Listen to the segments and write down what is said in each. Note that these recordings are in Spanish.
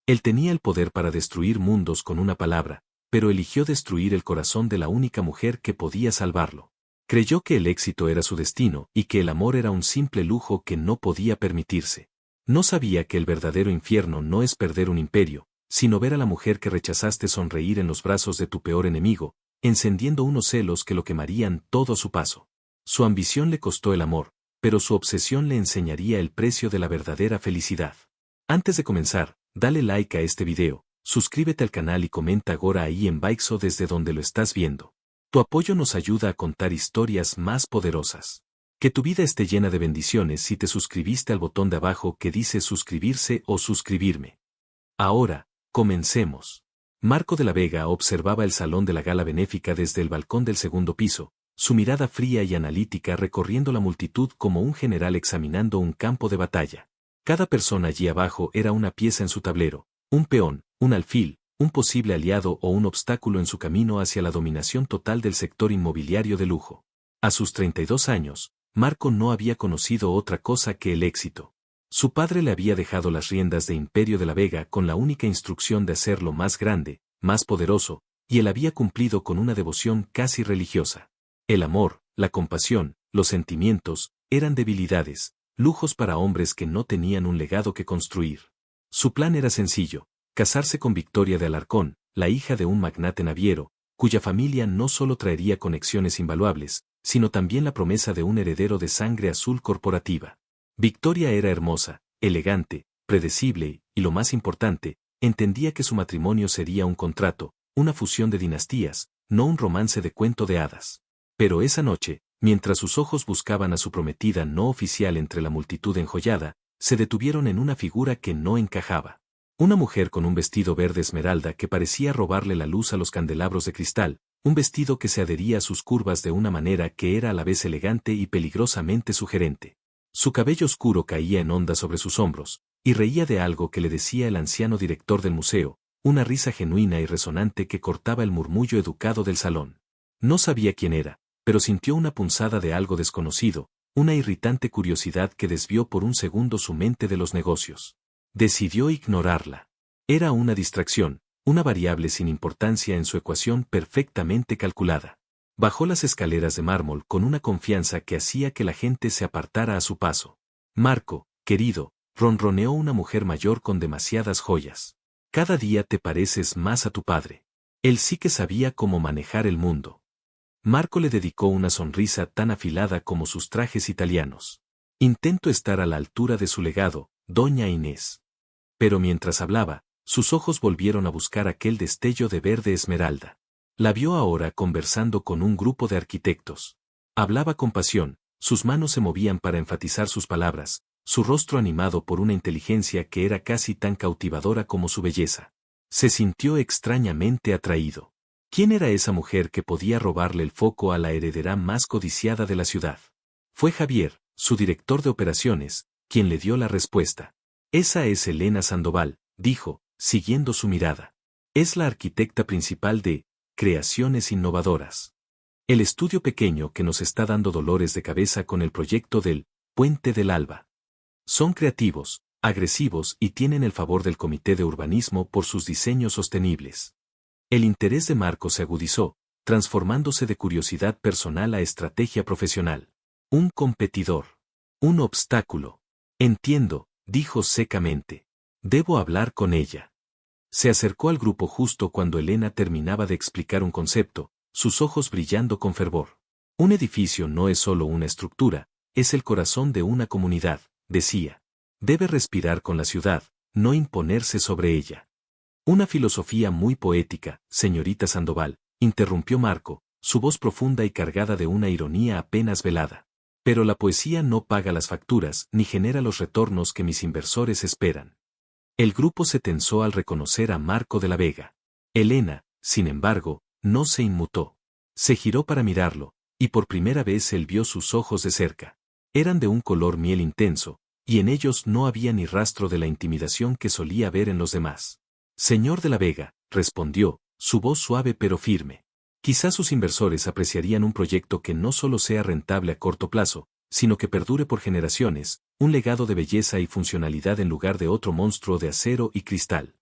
Él tenía el poder para destruir mundos con una palabra, pero eligió destruir el corazón de la única mujer que podía salvarlo. Creyó que el éxito era su destino y que el amor era un simple lujo que no podía permitirse. No sabía que el verdadero infierno no es perder un imperio, sino ver a la mujer que rechazaste sonreír en los brazos de tu peor enemigo, encendiendo unos celos que lo quemarían todo a su paso. Su ambición le costó el amor, pero su obsesión le enseñaría el precio de la verdadera felicidad. Antes de comenzar, dale like a este video, suscríbete al canal y comenta ahora ahí en Baixo desde donde lo estás viendo. Tu apoyo nos ayuda a contar historias más poderosas. Que tu vida esté llena de bendiciones si te suscribiste al botón de abajo que dice suscribirse o suscribirme. Ahora, comencemos. Marco de la Vega observaba el salón de la gala benéfica desde el balcón del segundo piso, su mirada fría y analítica recorriendo la multitud como un general examinando un campo de batalla. Cada persona allí abajo era una pieza en su tablero, un peón, un alfil, un posible aliado o un obstáculo en su camino hacia la dominación total del sector inmobiliario de lujo. A sus 32 años, Marco no había conocido otra cosa que el éxito. Su padre le había dejado las riendas de Imperio de la Vega con la única instrucción de hacerlo más grande, más poderoso, y él había cumplido con una devoción casi religiosa. El amor, la compasión, los sentimientos, eran debilidades, lujos para hombres que no tenían un legado que construir. Su plan era sencillo: casarse con Victoria de Alarcón, la hija de un magnate naviero, cuya familia no solo traería conexiones invaluables, sino también la promesa de un heredero de sangre azul corporativa. Victoria era hermosa, elegante, predecible y, lo más importante, entendía que su matrimonio sería un contrato, una fusión de dinastías, no un romance de cuento de hadas. Pero esa noche, mientras sus ojos buscaban a su prometida no oficial entre la multitud enjollada, se detuvieron en una figura que no encajaba. Una mujer con un vestido verde esmeralda que parecía robarle la luz a los candelabros de cristal, un vestido que se adhería a sus curvas de una manera que era a la vez elegante y peligrosamente sugerente. Su cabello oscuro caía en ondas sobre sus hombros, y reía de algo que le decía el anciano director del museo, una risa genuina y resonante que cortaba el murmullo educado del salón. No sabía quién era, pero sintió una punzada de algo desconocido, una irritante curiosidad que desvió por un segundo su mente de los negocios. Decidió ignorarla. Era una distracción, una variable sin importancia en su ecuación perfectamente calculada. Bajó las escaleras de mármol con una confianza que hacía que la gente se apartara a su paso. Marco, querido, ronroneó una mujer mayor con demasiadas joyas. Cada día te pareces más a tu padre. Él sí que sabía cómo manejar el mundo. Marco le dedicó una sonrisa tan afilada como sus trajes italianos. Intento estar a la altura de su legado, doña Inés. Pero mientras hablaba, sus ojos volvieron a buscar aquel destello de verde esmeralda. La vio ahora conversando con un grupo de arquitectos. Hablaba con pasión, sus manos se movían para enfatizar sus palabras, su rostro animado por una inteligencia que era casi tan cautivadora como su belleza. Se sintió extrañamente atraído. ¿Quién era esa mujer que podía robarle el foco a la heredera más codiciada de la ciudad? Fue Javier, su director de operaciones, quien le dio la respuesta. Esa es Elena Sandoval, dijo, siguiendo su mirada. Es la arquitecta principal de Creaciones Innovadoras. El estudio pequeño que nos está dando dolores de cabeza con el proyecto del Puente del Alba. Son creativos, agresivos y tienen el favor del Comité de Urbanismo por sus diseños sostenibles. El interés de Marco se agudizó, transformándose de curiosidad personal a estrategia profesional. Un competidor. Un obstáculo. Entiendo, dijo secamente. Debo hablar con ella. Se acercó al grupo justo cuando Elena terminaba de explicar un concepto, sus ojos brillando con fervor. Un edificio no es solo una estructura, es el corazón de una comunidad, decía. Debe respirar con la ciudad, no imponerse sobre ella. Una filosofía muy poética, señorita Sandoval, interrumpió Marco, su voz profunda y cargada de una ironía apenas velada. Pero la poesía no paga las facturas ni genera los retornos que mis inversores esperan. El grupo se tensó al reconocer a Marco de la Vega. Elena, sin embargo, no se inmutó. Se giró para mirarlo, y por primera vez él vio sus ojos de cerca. Eran de un color miel intenso, y en ellos no había ni rastro de la intimidación que solía ver en los demás. Señor de la Vega, respondió, su voz suave pero firme. Quizás sus inversores apreciarían un proyecto que no solo sea rentable a corto plazo, sino que perdure por generaciones, un legado de belleza y funcionalidad en lugar de otro monstruo de acero y cristal.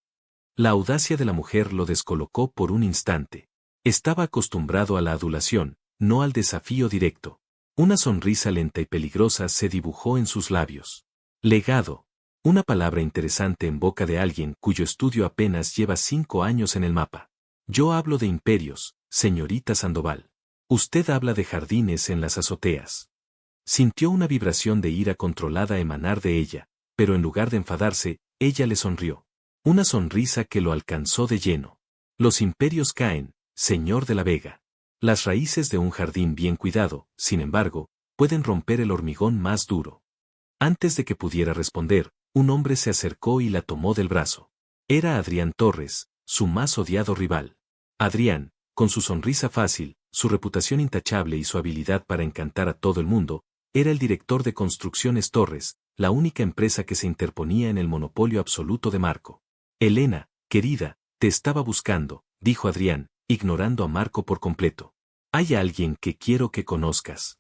La audacia de la mujer lo descolocó por un instante. Estaba acostumbrado a la adulación, no al desafío directo. Una sonrisa lenta y peligrosa se dibujó en sus labios. Legado. Una palabra interesante en boca de alguien cuyo estudio apenas lleva 5 años en el mapa. Yo hablo de imperios, señorita Sandoval. Usted habla de jardines en las azoteas. Sintió una vibración de ira controlada emanar de ella, pero en lugar de enfadarse, ella le sonrió. Una sonrisa que lo alcanzó de lleno. Los imperios caen, señor de la Vega. Las raíces de un jardín bien cuidado, sin embargo, pueden romper el hormigón más duro. Antes de que pudiera responder, un hombre se acercó y la tomó del brazo. Era Adrián Torres, su más odiado rival. Adrián, con su sonrisa fácil, su reputación intachable y su habilidad para encantar a todo el mundo, era el director de Construcciones Torres, la única empresa que se interponía en el monopolio absoluto de Marco. Elena, querida, te estaba buscando, dijo Adrián, ignorando a Marco por completo. Hay alguien que quiero que conozcas.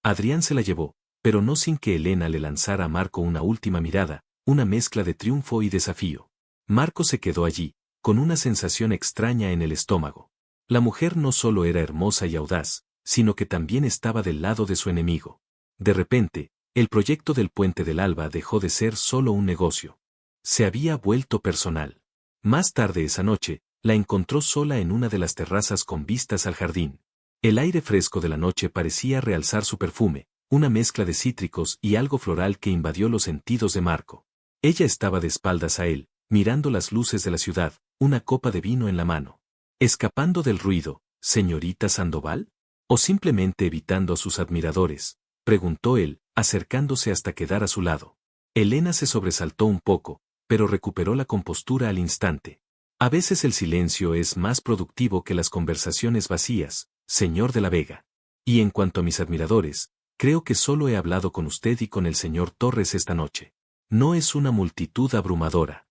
Adrián se la llevó, pero no sin que Elena le lanzara a Marco una última mirada, una mezcla de triunfo y desafío. Marco se quedó allí, con una sensación extraña en el estómago. La mujer no solo era hermosa y audaz, sino que también estaba del lado de su enemigo. De repente, el proyecto del Puente del Alba dejó de ser solo un negocio. Se había vuelto personal. Más tarde esa noche, la encontró sola en una de las terrazas con vistas al jardín. El aire fresco de la noche parecía realzar su perfume, una mezcla de cítricos y algo floral que invadió los sentidos de Marco. Ella estaba de espaldas a él, mirando las luces de la ciudad, una copa de vino en la mano. Escapando del ruido, ¿señorita Sandoval? ¿O simplemente evitando a sus admiradores?, preguntó él, acercándose hasta quedar a su lado. Elena se sobresaltó un poco, pero recuperó la compostura al instante. A veces el silencio es más productivo que las conversaciones vacías, señor de la Vega. Y en cuanto a mis admiradores, creo que solo he hablado con usted y con el señor Torres esta noche. No es una multitud abrumadora.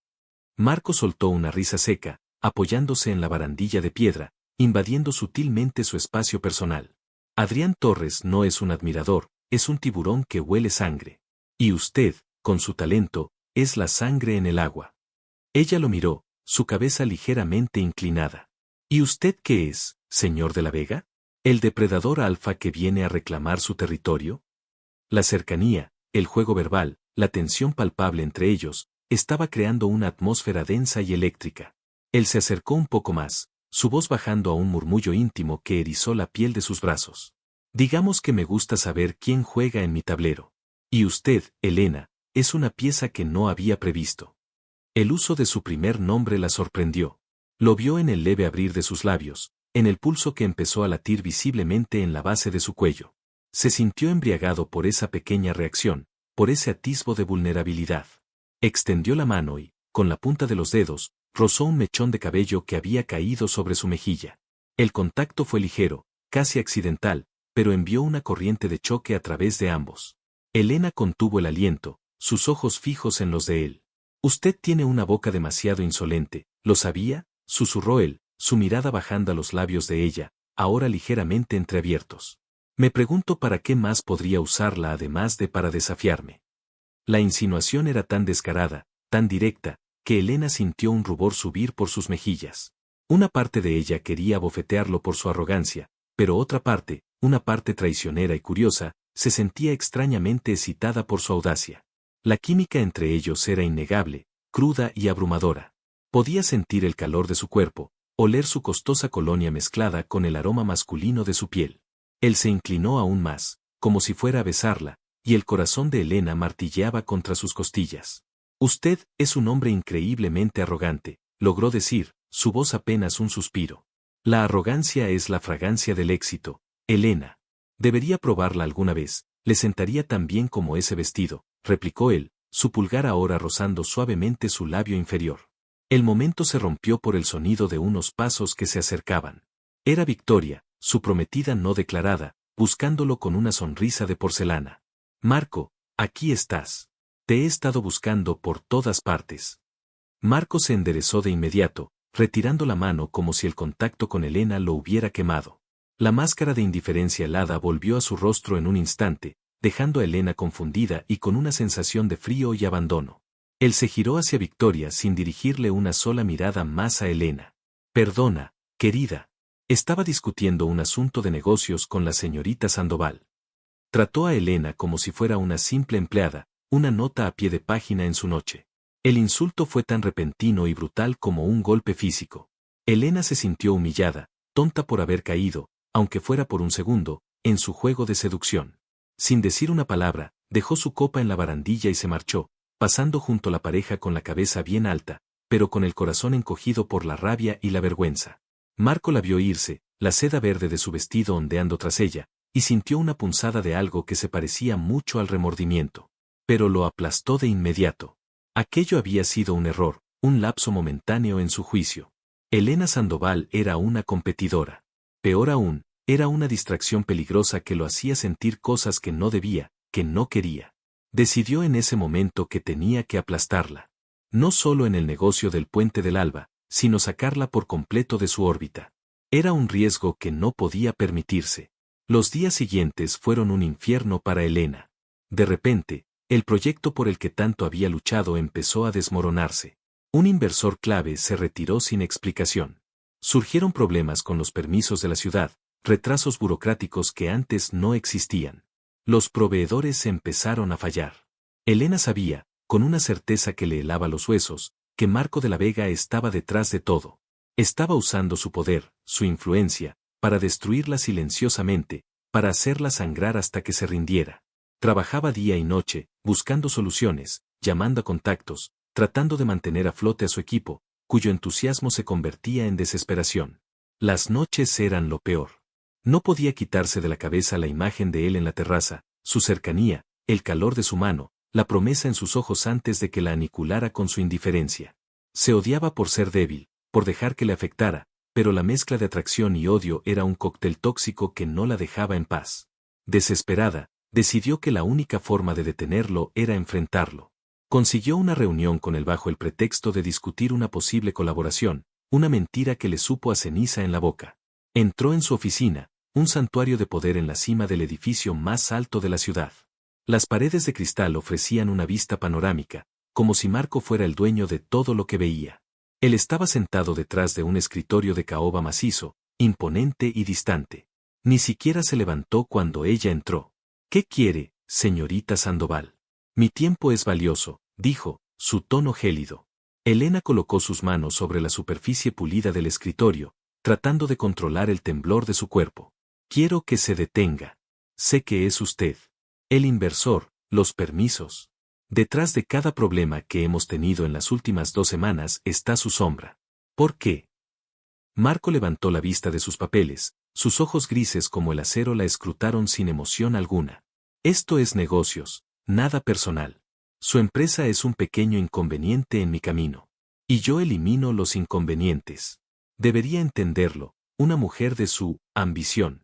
Marco soltó una risa seca, apoyándose en la barandilla de piedra, invadiendo sutilmente su espacio personal. Adrián Torres no es un admirador, es un tiburón que huele sangre. Y usted, con su talento, es la sangre en el agua. Ella lo miró, su cabeza ligeramente inclinada. ¿Y usted qué es, señor de la Vega? ¿El depredador alfa que viene a reclamar su territorio? La cercanía, el juego verbal, la tensión palpable entre ellos, estaba creando una atmósfera densa y eléctrica. Él se acercó un poco más, su voz bajando a un murmullo íntimo que erizó la piel de sus brazos. Digamos que me gusta saber quién juega en mi tablero. Y usted, Elena, es una pieza que no había previsto. El uso de su primer nombre la sorprendió. Lo vio en el leve abrir de sus labios, en el pulso que empezó a latir visiblemente en la base de su cuello. Se sintió embriagado por esa pequeña reacción, por ese atisbo de vulnerabilidad. Extendió la mano y, con la punta de los dedos, rozó un mechón de cabello que había caído sobre su mejilla. El contacto fue ligero, casi accidental, pero envió una corriente de choque a través de ambos. Elena contuvo el aliento, sus ojos fijos en los de él. Usted tiene una boca demasiado insolente, ¿lo sabía?, susurró él, su mirada bajando a los labios de ella, ahora ligeramente entreabiertos. Me pregunto para qué más podría usarla además de para desafiarme. La insinuación era tan descarada, tan directa, que Elena sintió un rubor subir por sus mejillas. Una parte de ella quería bofetearlo por su arrogancia, pero otra parte, una parte traicionera y curiosa, se sentía extrañamente excitada por su audacia. La química entre ellos era innegable, cruda y abrumadora. Podía sentir el calor de su cuerpo, oler su costosa colonia mezclada con el aroma masculino de su piel. Él se inclinó aún más, como si fuera a besarla, y el corazón de Elena martilleaba contra sus costillas. Usted es un hombre increíblemente arrogante, logró decir, su voz apenas un suspiro. La arrogancia es la fragancia del éxito, Elena. Debería probarla alguna vez, le sentaría tan bien como ese vestido, replicó él, su pulgar ahora rozando suavemente su labio inferior. El momento se rompió por el sonido de unos pasos que se acercaban. Era Victoria, su prometida no declarada, buscándolo con una sonrisa de porcelana. Marco, aquí estás. Te he estado buscando por todas partes. Marco se enderezó de inmediato, retirando la mano como si el contacto con Elena lo hubiera quemado. La máscara de indiferencia helada volvió a su rostro en un instante, dejando a Elena confundida y con una sensación de frío y abandono. Él se giró hacia Victoria sin dirigirle una sola mirada más a Elena. Perdona, querida. Estaba discutiendo un asunto de negocios con la señorita Sandoval. Trató a Elena como si fuera una simple empleada, una nota a pie de página en su noche. El insulto fue tan repentino y brutal como un golpe físico. Elena se sintió humillada, tonta por haber caído, aunque fuera por un segundo, en su juego de seducción. Sin decir una palabra, dejó su copa en la barandilla y se marchó, pasando junto a la pareja con la cabeza bien alta, pero con el corazón encogido por la rabia y la vergüenza. Marco la vio irse, la seda verde de su vestido ondeando tras ella, y sintió una punzada de algo que se parecía mucho al remordimiento. Pero lo aplastó de inmediato. Aquello había sido un error, un lapso momentáneo en su juicio. Elena Sandoval era una competidora. Peor aún, era una distracción peligrosa que lo hacía sentir cosas que no debía, que no quería. Decidió en ese momento que tenía que aplastarla. No solo en el negocio del Puente del Alba, sino sacarla por completo de su órbita. Era un riesgo que no podía permitirse. Los días siguientes fueron un infierno para Elena. De repente, el proyecto por el que tanto había luchado empezó a desmoronarse. Un inversor clave se retiró sin explicación. Surgieron problemas con los permisos de la ciudad, retrasos burocráticos que antes no existían. Los proveedores empezaron a fallar. Elena sabía, con una certeza que le helaba los huesos, que Marco de la Vega estaba detrás de todo. Estaba usando su poder, su influencia, para destruirla silenciosamente, para hacerla sangrar hasta que se rindiera. Trabajaba día y noche, buscando soluciones, llamando a contactos, tratando de mantener a flote a su equipo, cuyo entusiasmo se convertía en desesperación. Las noches eran lo peor. No podía quitarse de la cabeza la imagen de él en la terraza, su cercanía, el calor de su mano, la promesa en sus ojos antes de que la aniquilara con su indiferencia. Se odiaba por ser débil, por dejar que le afectara, pero la mezcla de atracción y odio era un cóctel tóxico que no la dejaba en paz. Desesperada, decidió que la única forma de detenerlo era enfrentarlo. Consiguió una reunión con él bajo el pretexto de discutir una posible colaboración, una mentira que le supo a ceniza en la boca. Entró en su oficina, un santuario de poder en la cima del edificio más alto de la ciudad. Las paredes de cristal ofrecían una vista panorámica, como si Marco fuera el dueño de todo lo que veía. Él estaba sentado detrás de un escritorio de caoba macizo, imponente y distante. Ni siquiera se levantó cuando ella entró. ¿Qué quiere, señorita Sandoval? Mi tiempo es valioso, dijo, su tono gélido. Elena colocó sus manos sobre la superficie pulida del escritorio, tratando de controlar el temblor de su cuerpo. Quiero que se detenga. Sé que es usted. El inversor, los permisos. Detrás de cada problema que hemos tenido en las últimas 2 semanas está su sombra. ¿Por qué? Marco levantó la vista de sus papeles, sus ojos grises como el acero la escrutaron sin emoción alguna. Esto es negocios, nada personal. Su empresa es un pequeño inconveniente en mi camino. Y yo elimino los inconvenientes. Debería entenderlo, una mujer de su ambición.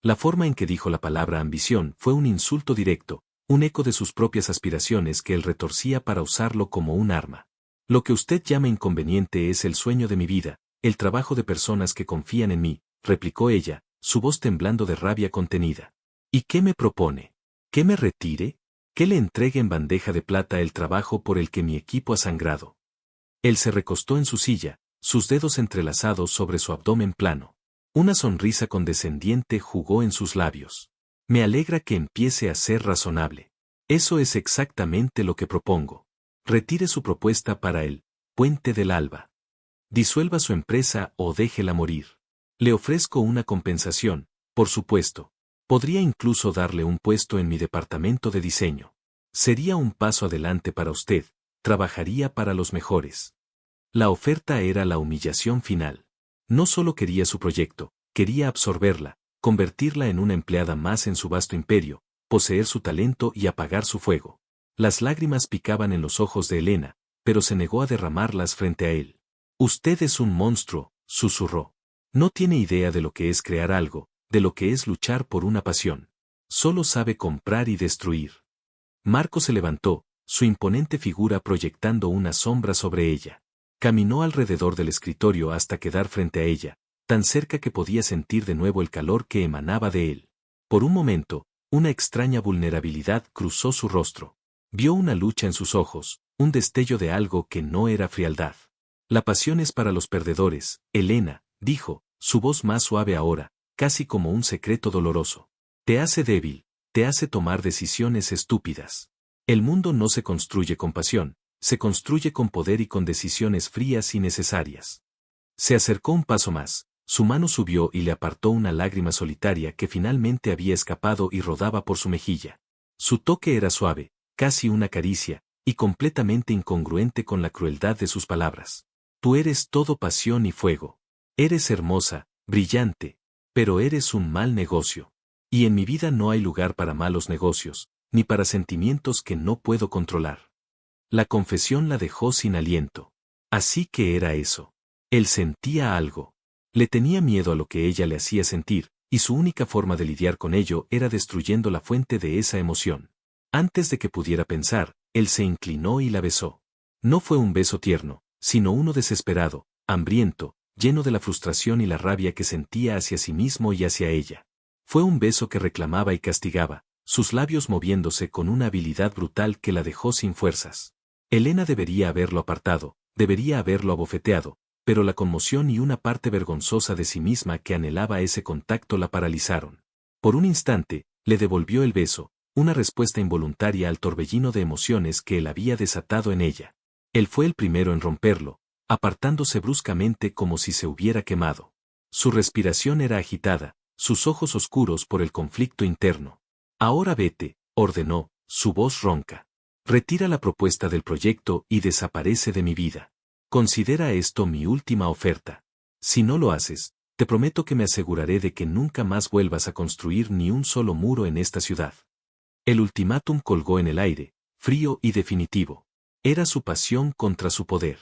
La forma en que dijo la palabra ambición fue un insulto directo, un eco de sus propias aspiraciones que él retorcía para usarlo como un arma. Lo que usted llama inconveniente es el sueño de mi vida, el trabajo de personas que confían en mí, replicó ella, su voz temblando de rabia contenida. ¿Y qué me propone? ¿Que me retire? ¿Que le entregue en bandeja de plata el trabajo por el que mi equipo ha sangrado? Él se recostó en su silla, sus dedos entrelazados sobre su abdomen plano. Una sonrisa condescendiente jugó en sus labios. Me alegra que empiece a ser razonable. Eso es exactamente lo que propongo. Retire su propuesta para el Puente del Alba. Disuelva su empresa o déjela morir. Le ofrezco una compensación, por supuesto. Podría incluso darle un puesto en mi departamento de diseño. Sería un paso adelante para usted, trabajaría para los mejores. La oferta era la humillación final. No solo quería su proyecto, quería absorberla, convertirla en una empleada más en su vasto imperio, poseer su talento y apagar su fuego. Las lágrimas picaban en los ojos de Elena, pero se negó a derramarlas frente a él. Usted es un monstruo, susurró. No tiene idea de lo que es crear algo, de lo que es luchar por una pasión. Solo sabe comprar y destruir. Marco se levantó, su imponente figura proyectando una sombra sobre ella. Caminó alrededor del escritorio hasta quedar frente a ella, tan cerca que podía sentir de nuevo el calor que emanaba de él. Por un momento, una extraña vulnerabilidad cruzó su rostro. Vio una lucha en sus ojos, un destello de algo que no era frialdad. La pasión es para los perdedores, Elena, dijo, su voz más suave ahora, casi como un secreto doloroso. Te hace débil, te hace tomar decisiones estúpidas. El mundo no se construye con pasión, se construye con poder y con decisiones frías y necesarias. Se acercó un paso más, su mano subió y le apartó una lágrima solitaria que finalmente había escapado y rodaba por su mejilla. Su toque era suave, casi una caricia, y completamente incongruente con la crueldad de sus palabras. Tú eres todo pasión y fuego. Eres hermosa, brillante, pero eres un mal negocio. Y en mi vida no hay lugar para malos negocios, ni para sentimientos que no puedo controlar. La confesión la dejó sin aliento. Así que era eso. Él sentía algo. Le tenía miedo a lo que ella le hacía sentir, y su única forma de lidiar con ello era destruyendo la fuente de esa emoción. Antes de que pudiera pensar, él se inclinó y la besó. No fue un beso tierno, sino uno desesperado, hambriento, lleno de la frustración y la rabia que sentía hacia sí mismo y hacia ella. Fue un beso que reclamaba y castigaba, sus labios moviéndose con una habilidad brutal que la dejó sin fuerzas. Elena debería haberlo apartado, debería haberlo abofeteado, pero la conmoción y una parte vergonzosa de sí misma que anhelaba ese contacto la paralizaron. Por un instante, le devolvió el beso, una respuesta involuntaria al torbellino de emociones que él había desatado en ella. Él fue el primero en romperlo, apartándose bruscamente como si se hubiera quemado. Su respiración era agitada, sus ojos oscuros por el conflicto interno. Ahora vete, ordenó, su voz ronca. Retira la propuesta del proyecto y desaparece de mi vida. Considera esto mi última oferta. Si no lo haces, te prometo que me aseguraré de que nunca más vuelvas a construir ni un solo muro en esta ciudad. El ultimátum colgó en el aire, frío y definitivo. Era su pasión contra su poder.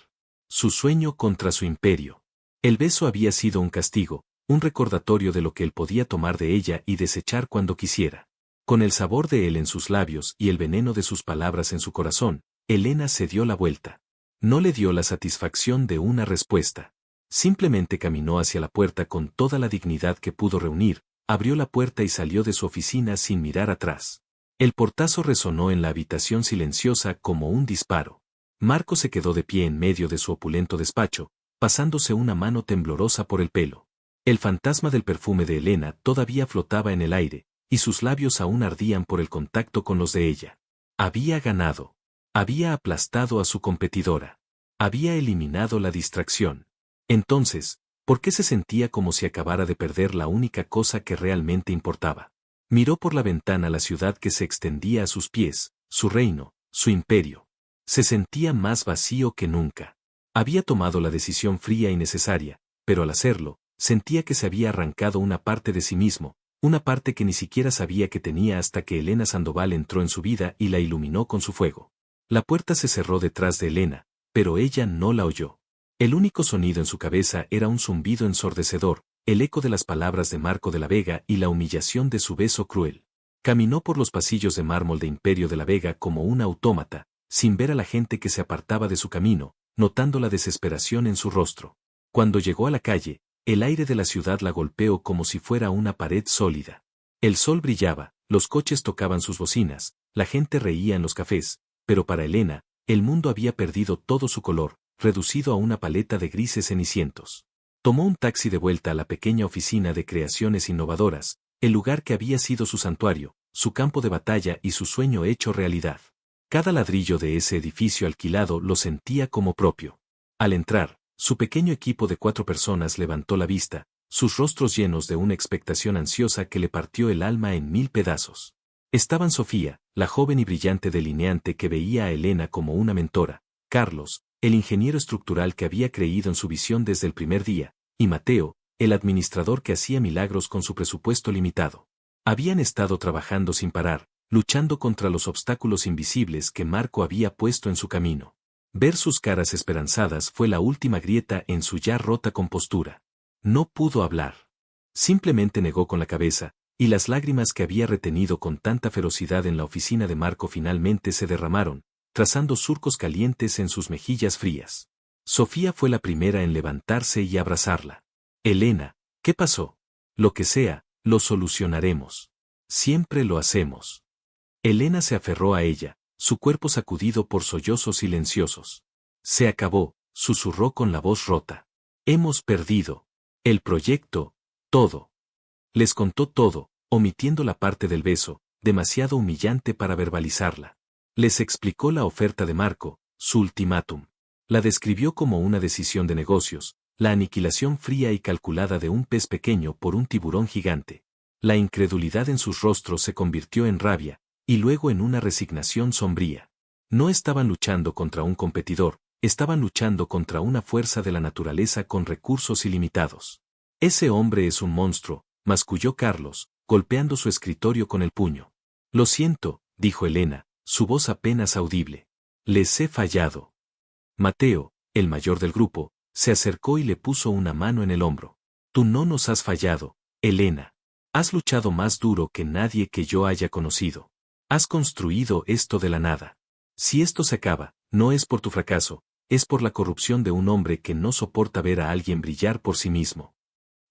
Su sueño contra su imperio. El beso había sido un castigo, un recordatorio de lo que él podía tomar de ella y desechar cuando quisiera. Con el sabor de él en sus labios y el veneno de sus palabras en su corazón, Elena se dio la vuelta. No le dio la satisfacción de una respuesta. Simplemente caminó hacia la puerta con toda la dignidad que pudo reunir, abrió la puerta y salió de su oficina sin mirar atrás. El portazo resonó en la habitación silenciosa como un disparo. Marco se quedó de pie en medio de su opulento despacho, pasándose una mano temblorosa por el pelo. El fantasma del perfume de Elena todavía flotaba en el aire, y sus labios aún ardían por el contacto con los de ella. Había ganado. Había aplastado a su competidora. Había eliminado la distracción. Entonces, ¿por qué se sentía como si acabara de perder la única cosa que realmente importaba? Miró por la ventana la ciudad que se extendía a sus pies, su reino, su imperio. Se sentía más vacío que nunca. Había tomado la decisión fría y necesaria, pero al hacerlo, sentía que se había arrancado una parte de sí mismo, una parte que ni siquiera sabía que tenía hasta que Elena Sandoval entró en su vida y la iluminó con su fuego. La puerta se cerró detrás de Elena, pero ella no la oyó. El único sonido en su cabeza era un zumbido ensordecedor, el eco de las palabras de Marco de la Vega y la humillación de su beso cruel. Caminó por los pasillos de mármol de Imperio de la Vega como un autómata, sin ver a la gente que se apartaba de su camino, notando la desesperación en su rostro. Cuando llegó a la calle, el aire de la ciudad la golpeó como si fuera una pared sólida. El sol brillaba, los coches tocaban sus bocinas, la gente reía en los cafés, pero para Elena, el mundo había perdido todo su color, reducido a una paleta de grises cenicientos. Tomó un taxi de vuelta a la pequeña oficina de creaciones innovadoras, el lugar que había sido su santuario, su campo de batalla y su sueño hecho realidad. Cada ladrillo de ese edificio alquilado lo sentía como propio. Al entrar, su pequeño equipo de 4 personas levantó la vista, sus rostros llenos de una expectación ansiosa que le partió el alma en 1000 pedazos. Estaban Sofía, la joven y brillante delineante que veía a Elena como una mentora, Carlos, el ingeniero estructural que había creído en su visión desde el primer día, y Mateo, el administrador que hacía milagros con su presupuesto limitado. Habían estado trabajando sin parar, luchando contra los obstáculos invisibles que Marco había puesto en su camino. Ver sus caras esperanzadas fue la última grieta en su ya rota compostura. No pudo hablar. Simplemente negó con la cabeza, y las lágrimas que había retenido con tanta ferocidad en la oficina de Marco finalmente se derramaron, trazando surcos calientes en sus mejillas frías. Sofía fue la primera en levantarse y abrazarla. Elena, ¿qué pasó? Lo que sea, lo solucionaremos. Siempre lo hacemos. Elena se aferró a ella, su cuerpo sacudido por sollozos silenciosos. Se acabó, susurró con la voz rota. Hemos perdido. El proyecto, todo. Les contó todo, omitiendo la parte del beso, demasiado humillante para verbalizarla. Les explicó la oferta de Marco, su ultimátum. La describió como una decisión de negocios, la aniquilación fría y calculada de un pez pequeño por un tiburón gigante. La incredulidad en sus rostros se convirtió en rabia, y luego en una resignación sombría. No estaban luchando contra un competidor, estaban luchando contra una fuerza de la naturaleza con recursos ilimitados. Ese hombre es un monstruo, masculló Carlos, golpeando su escritorio con el puño. Lo siento, dijo Elena, su voz apenas audible. Les he fallado. Mateo, el mayor del grupo, se acercó y le puso una mano en el hombro. Tú no nos has fallado, Elena. Has luchado más duro que nadie que yo haya conocido. Has construido esto de la nada. Si esto se acaba, no es por tu fracaso, es por la corrupción de un hombre que no soporta ver a alguien brillar por sí mismo.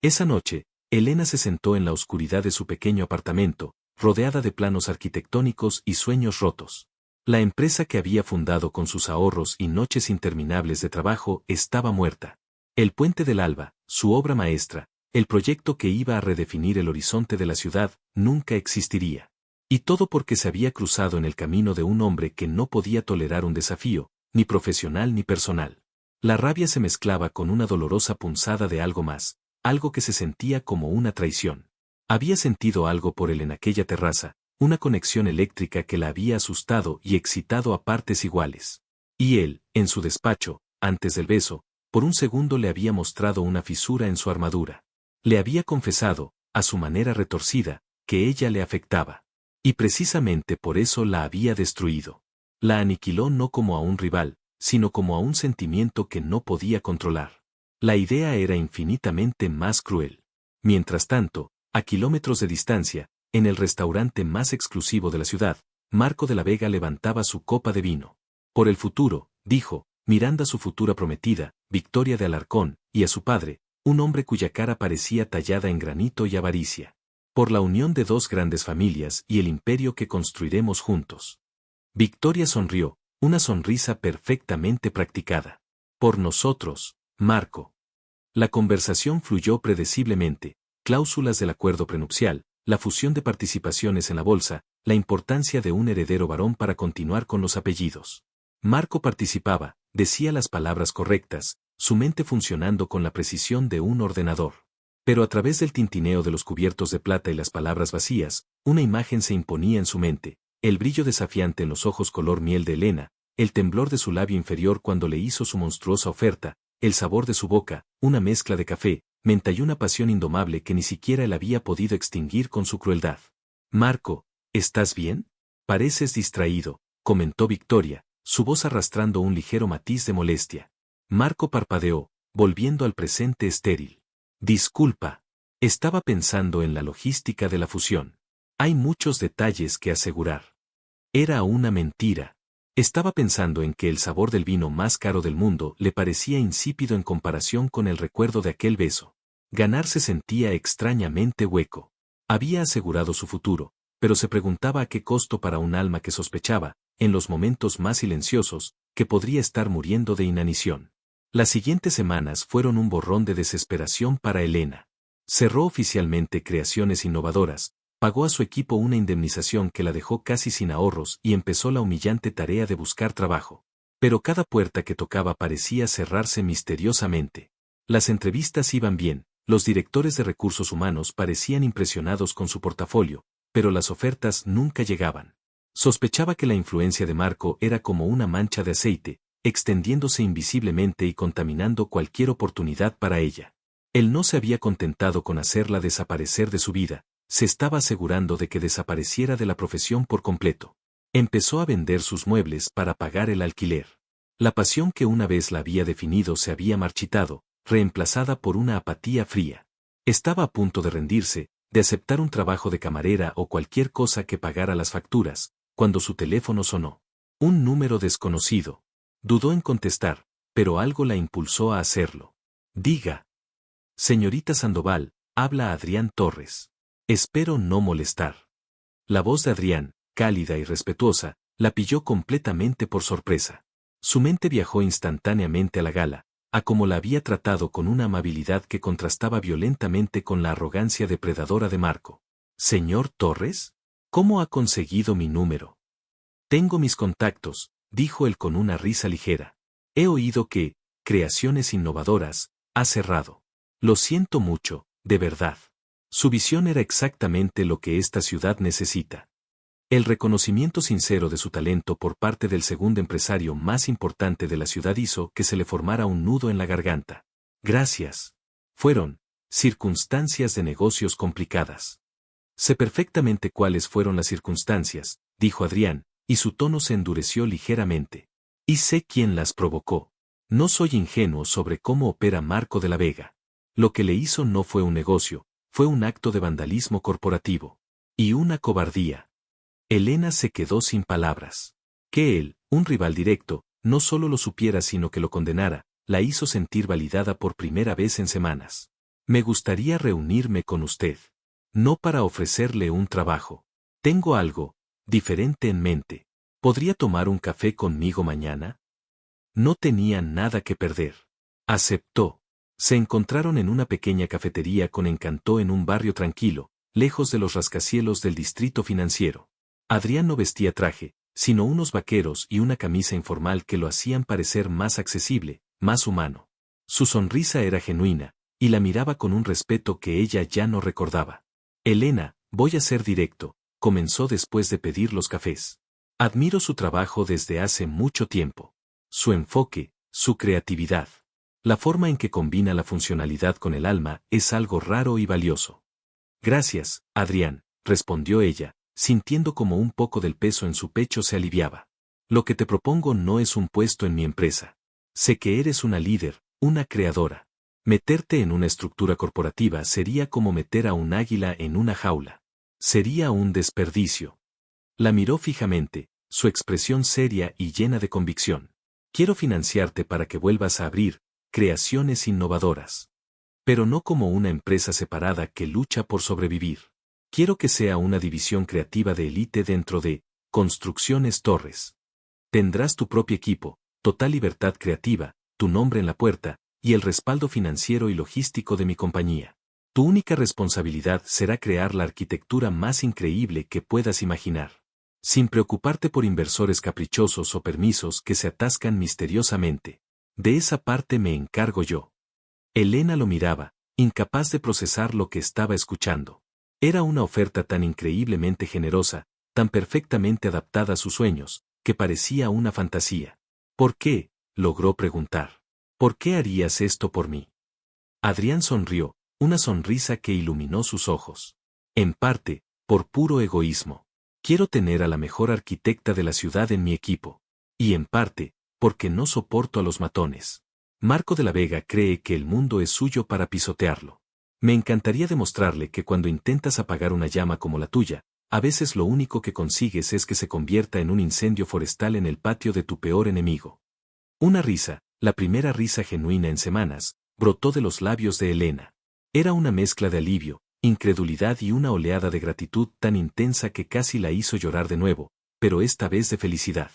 Esa noche, Elena se sentó en la oscuridad de su pequeño apartamento, rodeada de planos arquitectónicos y sueños rotos. La empresa que había fundado con sus ahorros y noches interminables de trabajo estaba muerta. El Puente del Alba, su obra maestra, el proyecto que iba a redefinir el horizonte de la ciudad, nunca existiría. Y todo porque se había cruzado en el camino de un hombre que no podía tolerar un desafío, ni profesional ni personal. La rabia se mezclaba con una dolorosa punzada de algo más, algo que se sentía como una traición. Había sentido algo por él en aquella terraza, una conexión eléctrica que la había asustado y excitado a partes iguales. Y él, en su despacho, antes del beso, por un segundo le había mostrado una fisura en su armadura. Le había confesado, a su manera retorcida, que ella le afectaba. Y precisamente por eso la había destruido. La aniquiló no como a un rival, sino como a un sentimiento que no podía controlar. La idea era infinitamente más cruel. Mientras tanto, a kilómetros de distancia, en el restaurante más exclusivo de la ciudad, Marco de la Vega levantaba su copa de vino. Por el futuro, dijo, mirando a su futura prometida, Victoria de Alarcón, y a su padre, un hombre cuya cara parecía tallada en granito y avaricia. Por la unión de dos grandes familias y el imperio que construiremos juntos. Victoria sonrió, una sonrisa perfectamente practicada. Por nosotros, Marco. La conversación fluyó predeciblemente, cláusulas del acuerdo prenupcial, la fusión de participaciones en la bolsa, la importancia de un heredero varón para continuar con los apellidos. Marco participaba, decía las palabras correctas, su mente funcionando con la precisión de un ordenador. Pero a través del tintineo de los cubiertos de plata y las palabras vacías, una imagen se imponía en su mente, el brillo desafiante en los ojos color miel de Elena, el temblor de su labio inferior cuando le hizo su monstruosa oferta, el sabor de su boca, una mezcla de café, menta y una pasión indomable que ni siquiera él había podido extinguir con su crueldad. Marco, ¿estás bien? Pareces distraído, comentó Victoria, su voz arrastrando un ligero matiz de molestia. Marco parpadeó, volviendo al presente estéril. Disculpa. Estaba pensando en la logística de la fusión. Hay muchos detalles que asegurar. Era una mentira. Estaba pensando en que el sabor del vino más caro del mundo le parecía insípido en comparación con el recuerdo de aquel beso. Ganar se sentía extrañamente hueco. Había asegurado su futuro, pero se preguntaba a qué costo para un alma que sospechaba, en los momentos más silenciosos, que podría estar muriendo de inanición. Las siguientes semanas fueron un borrón de desesperación para Elena. Cerró oficialmente Creaciones Innovadoras, pagó a su equipo una indemnización que la dejó casi sin ahorros y empezó la humillante tarea de buscar trabajo. Pero cada puerta que tocaba parecía cerrarse misteriosamente. Las entrevistas iban bien, los directores de recursos humanos parecían impresionados con su portafolio, pero las ofertas nunca llegaban. Sospechaba que la influencia de Marco era como una mancha de aceite, extendiéndose invisiblemente y contaminando cualquier oportunidad para ella. Él no se había contentado con hacerla desaparecer de su vida, se estaba asegurando de que desapareciera de la profesión por completo. Empezó a vender sus muebles para pagar el alquiler. La pasión que una vez la había definido se había marchitado, reemplazada por una apatía fría. Estaba a punto de rendirse, de aceptar un trabajo de camarera o cualquier cosa que pagara las facturas, cuando su teléfono sonó. Un número desconocido. Dudó en contestar, pero algo la impulsó a hacerlo. Diga. Señorita Sandoval, habla Adrián Torres. Espero no molestar. La voz de Adrián, cálida y respetuosa, La pilló completamente por sorpresa. Su mente viajó instantáneamente a la gala, a cómo la había tratado con una amabilidad que contrastaba violentamente con la arrogancia depredadora de Marco. «¿Señor Torres? ¿Cómo ha conseguido mi número?» «Tengo mis contactos», dijo él con una risa ligera. «He oído que, Creaciones Innovadoras, ha cerrado. Lo siento mucho, de verdad». Su visión era exactamente lo que esta ciudad necesita. El reconocimiento sincero de su talento por parte del segundo empresario más importante de la ciudad hizo que se le formara un nudo en la garganta. «Gracias. Fueron circunstancias de negocios complicadas». «Sé perfectamente cuáles fueron las circunstancias», dijo Adrián, y su tono se endureció ligeramente. «Y sé quién las provocó. No soy ingenuo sobre cómo opera Marco de la Vega. Lo que le hizo no fue un negocio, fue un acto de vandalismo corporativo. Y una cobardía». Elena se quedó sin palabras. Que él, un rival directo, no solo lo supiera sino que lo condenara, la hizo sentir validada por primera vez en semanas. «Me gustaría reunirme con usted. No para ofrecerle un trabajo. Tengo algo diferente en mente. ¿Podría tomar un café conmigo mañana?» No tenía nada que perder. Aceptó. Se encontraron en una pequeña cafetería con encanto en un barrio tranquilo, lejos de los rascacielos del distrito financiero. Adrián no vestía traje, sino unos vaqueros y una camisa informal que lo hacían parecer más accesible, más humano. Su sonrisa era genuina, y la miraba con un respeto que ella ya no recordaba. «Elena, voy a ser directo», comenzó después de pedir los cafés. «Admiro su trabajo desde hace mucho tiempo. Su enfoque, su creatividad. La forma en que combina la funcionalidad con el alma es algo raro y valioso». «Gracias, Adrián», respondió ella, sintiendo como un poco del peso en su pecho se aliviaba. «Lo que te propongo no es un puesto en mi empresa. Sé que eres una líder, una creadora. Meterte en una estructura corporativa sería como meter a un águila en una jaula. Sería un desperdicio». La miró fijamente, su expresión seria y llena de convicción. «Quiero financiarte para que vuelvas a abrir Creaciones Innovadoras. Pero no como una empresa separada que lucha por sobrevivir. Quiero que sea una división creativa de élite dentro de Construcciones Torres. Tendrás tu propio equipo, total libertad creativa, tu nombre en la puerta, y el respaldo financiero y logístico de mi compañía. Tu única responsabilidad será crear la arquitectura más increíble que puedas imaginar. Sin preocuparte por inversores caprichosos o permisos que se atascan misteriosamente. De esa parte me encargo yo». Elena lo miraba, incapaz de procesar lo que estaba escuchando. Era una oferta tan increíblemente generosa, tan perfectamente adaptada a sus sueños, que parecía una fantasía. «¿Por qué?», logró preguntar. «¿Por qué harías esto por mí?». Adrián sonrió, una sonrisa que iluminó sus ojos. «En parte, por puro egoísmo. Quiero tener a la mejor arquitecta de la ciudad en mi equipo. Y en parte, porque no soporto a los matones. Marco de la Vega cree que el mundo es suyo para pisotearlo. Me encantaría demostrarle que cuando intentas apagar una llama como la tuya, a veces lo único que consigues es que se convierta en un incendio forestal en el patio de tu peor enemigo». Una risa, la primera risa genuina en semanas, brotó de los labios de Elena. Era una mezcla de alivio, incredulidad y una oleada de gratitud tan intensa que casi la hizo llorar de nuevo, pero esta vez de felicidad.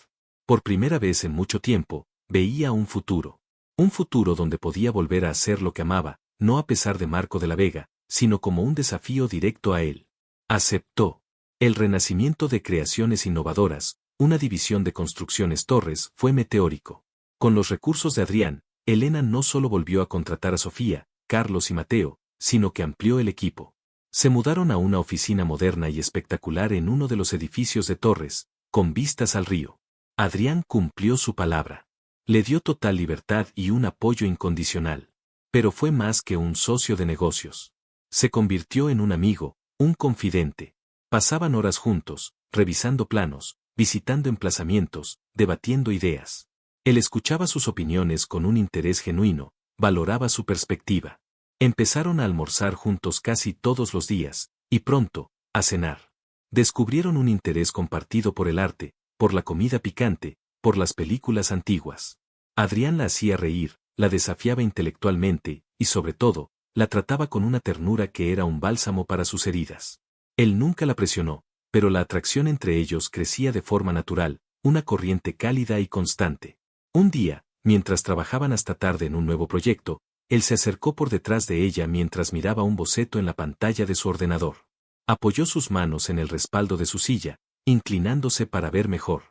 Por primera vez en mucho tiempo, veía un futuro. Un futuro donde podía volver a hacer lo que amaba, no a pesar de Marco de la Vega, sino como un desafío directo a él. Aceptó. El renacimiento de Creaciones Innovadoras, una división de Construcciones Torres, fue meteórico. Con los recursos de Adrián, Elena no solo volvió a contratar a Sofía, Carlos y Mateo, sino que amplió el equipo. Se mudaron a una oficina moderna y espectacular en uno de los edificios de Torres, con vistas al río. Adrián cumplió su palabra. Le dio total libertad y un apoyo incondicional. Pero fue más que un socio de negocios. Se convirtió en un amigo, un confidente. Pasaban horas juntos, revisando planos, visitando emplazamientos, debatiendo ideas. Él escuchaba sus opiniones con un interés genuino, valoraba su perspectiva. Empezaron a almorzar juntos casi todos los días, y pronto, a cenar. Descubrieron un interés compartido por el arte, por la comida picante, por las películas antiguas. Adrián la hacía reír, la desafiaba intelectualmente, y sobre todo, la trataba con una ternura que era un bálsamo para sus heridas. Él nunca la presionó, pero la atracción entre ellos crecía de forma natural, una corriente cálida y constante. Un día, mientras trabajaban hasta tarde en un nuevo proyecto, él se acercó por detrás de ella mientras miraba un boceto en la pantalla de su ordenador. Apoyó sus manos en el respaldo de su silla, inclinándose para ver mejor.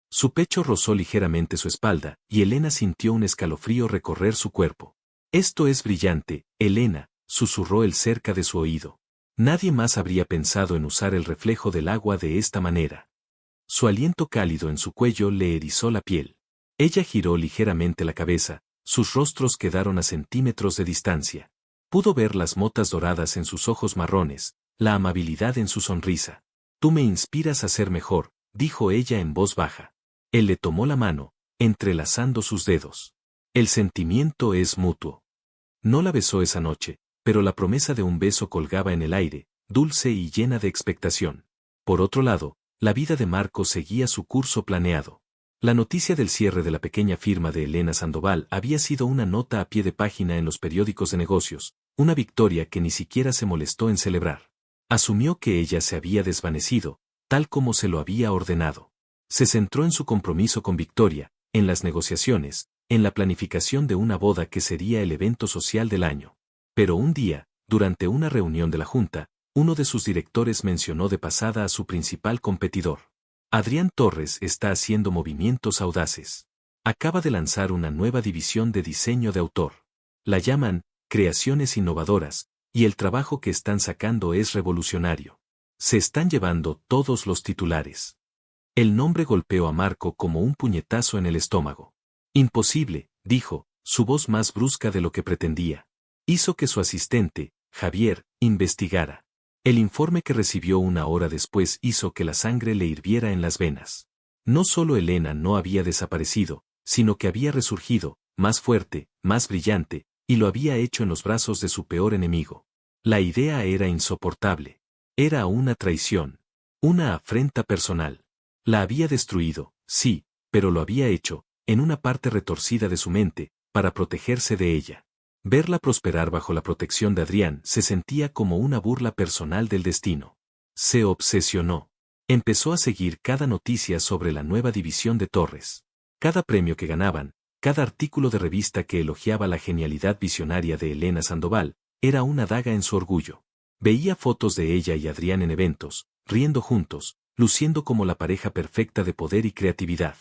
Su pecho rozó ligeramente su espalda, y Elena sintió un escalofrío recorrer su cuerpo. «Esto es brillante, Elena», susurró él cerca de su oído. Nadie más habría pensado en usar el reflejo del agua de esta manera. Su aliento cálido en su cuello le erizó la piel. Ella giró ligeramente la cabeza, sus rostros quedaron a centímetros de distancia. Pudo ver las motas doradas en sus ojos marrones, la amabilidad en su sonrisa. «Tú me inspiras a ser mejor», dijo ella en voz baja. Él le tomó la mano, entrelazando sus dedos. «El sentimiento es mutuo». No la besó esa noche, pero la promesa de un beso colgaba en el aire, dulce y llena de expectación. Por otro lado, la vida de Marco seguía su curso planeado. La noticia del cierre de la pequeña firma de Elena Sandoval había sido una nota a pie de página en los periódicos de negocios, una victoria que ni siquiera se molestó en celebrar. Asumió que ella se había desvanecido, tal como se lo había ordenado. Se centró en su compromiso con Victoria, en las negociaciones, en la planificación de una boda que sería el evento social del año. Pero un día, durante una reunión de la Junta, uno de sus directores mencionó de pasada a su principal competidor. «Adrián Torres está haciendo movimientos audaces. Acaba de lanzar una nueva división de diseño de autor. La llaman Creaciones Innovadoras, y el trabajo que están sacando es revolucionario. Se están llevando todos los titulares». El nombre golpeó a Marco como un puñetazo en el estómago. «Imposible», dijo, su voz más brusca de lo que pretendía. Hizo que su asistente, Javier, investigara. El informe que recibió una hora después hizo que la sangre le hirviera en las venas. No solo Elena no había desaparecido, sino que había resurgido, más fuerte, más brillante, y lo había hecho en los brazos de su peor enemigo. La idea era insoportable. Era una traición. Una afrenta personal. La había destruido, sí, pero lo había hecho, en una parte retorcida de su mente, para protegerse de ella. Verla prosperar bajo la protección de Adrián se sentía como una burla personal del destino. Se obsesionó. Empezó a seguir cada noticia sobre la nueva división de Torres. Cada premio que ganaban, cada artículo de revista que elogiaba la genialidad visionaria de Elena Sandoval, era una daga en su orgullo. Veía fotos de ella y Adrián en eventos, riendo juntos, luciendo como la pareja perfecta de poder y creatividad.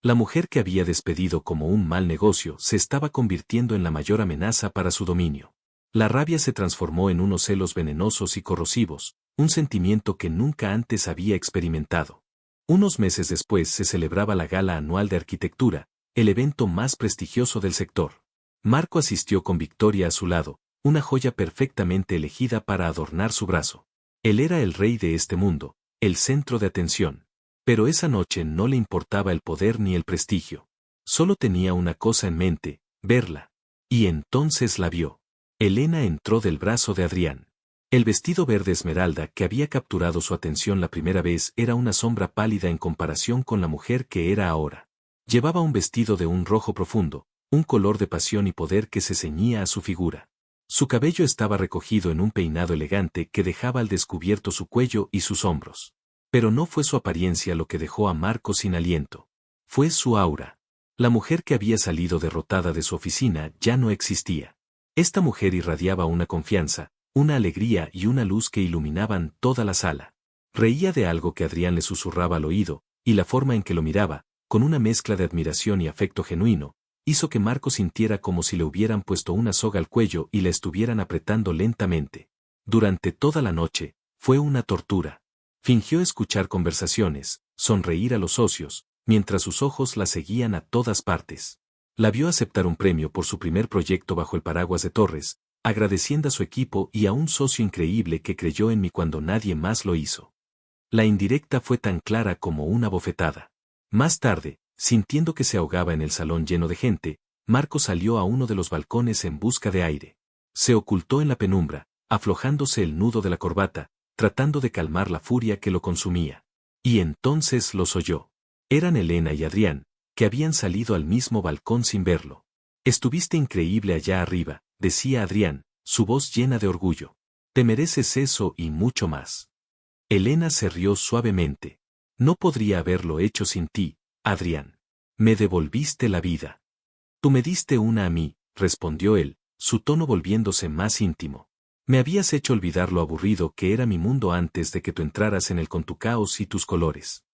La mujer que había despedido como un mal negocio se estaba convirtiendo en la mayor amenaza para su dominio. La rabia se transformó en unos celos venenosos y corrosivos, un sentimiento que nunca antes había experimentado. Unos meses después se celebraba la Gala Anual de Arquitectura, el evento más prestigioso del sector. Marco asistió con Victoria a su lado, una joya perfectamente elegida para adornar su brazo. Él era el rey de este mundo, el centro de atención. Pero esa noche no le importaba el poder ni el prestigio. Solo tenía una cosa en mente, verla. Y entonces la vio. Elena entró del brazo de Adrián. El vestido verde esmeralda que había capturado su atención la primera vez era una sombra pálida en comparación con la mujer que era ahora. Llevaba un vestido de un rojo profundo, un color de pasión y poder que se ceñía a su figura. Su cabello estaba recogido en un peinado elegante que dejaba al descubierto su cuello y sus hombros. Pero no fue su apariencia lo que dejó a Marco sin aliento. Fue su aura. La mujer que había salido derrotada de su oficina ya no existía. Esta mujer irradiaba una confianza, una alegría y una luz que iluminaban toda la sala. Reía de algo que Adrián le susurraba al oído, y la forma en que lo miraba, con una mezcla de admiración y afecto genuino, hizo que Marco sintiera como si le hubieran puesto una soga al cuello y la estuvieran apretando lentamente. Durante toda la noche, fue una tortura. Fingió escuchar conversaciones, sonreír a los socios, mientras sus ojos la seguían a todas partes. La vio aceptar un premio por su primer proyecto bajo el paraguas de Torres, agradeciendo a su equipo y a un socio increíble que creyó en mí cuando nadie más lo hizo. La indirecta fue tan clara como una bofetada. Más tarde, sintiendo que se ahogaba en el salón lleno de gente, Marco salió a uno de los balcones en busca de aire. Se ocultó en la penumbra, aflojándose el nudo de la corbata, tratando de calmar la furia que lo consumía. Y entonces los oyó. Eran Elena y Adrián, que habían salido al mismo balcón sin verlo. «Estuviste increíble allá arriba», decía Adrián, su voz llena de orgullo. «Te mereces eso y mucho más». Elena se rió suavemente. «No podría haberlo hecho sin ti», Adrián. Me devolviste la vida. Tú me diste una a mí, respondió él, su tono volviéndose más íntimo. Me habías hecho olvidar lo aburrido que era mi mundo antes de que tú entraras en él con tu caos y tus colores.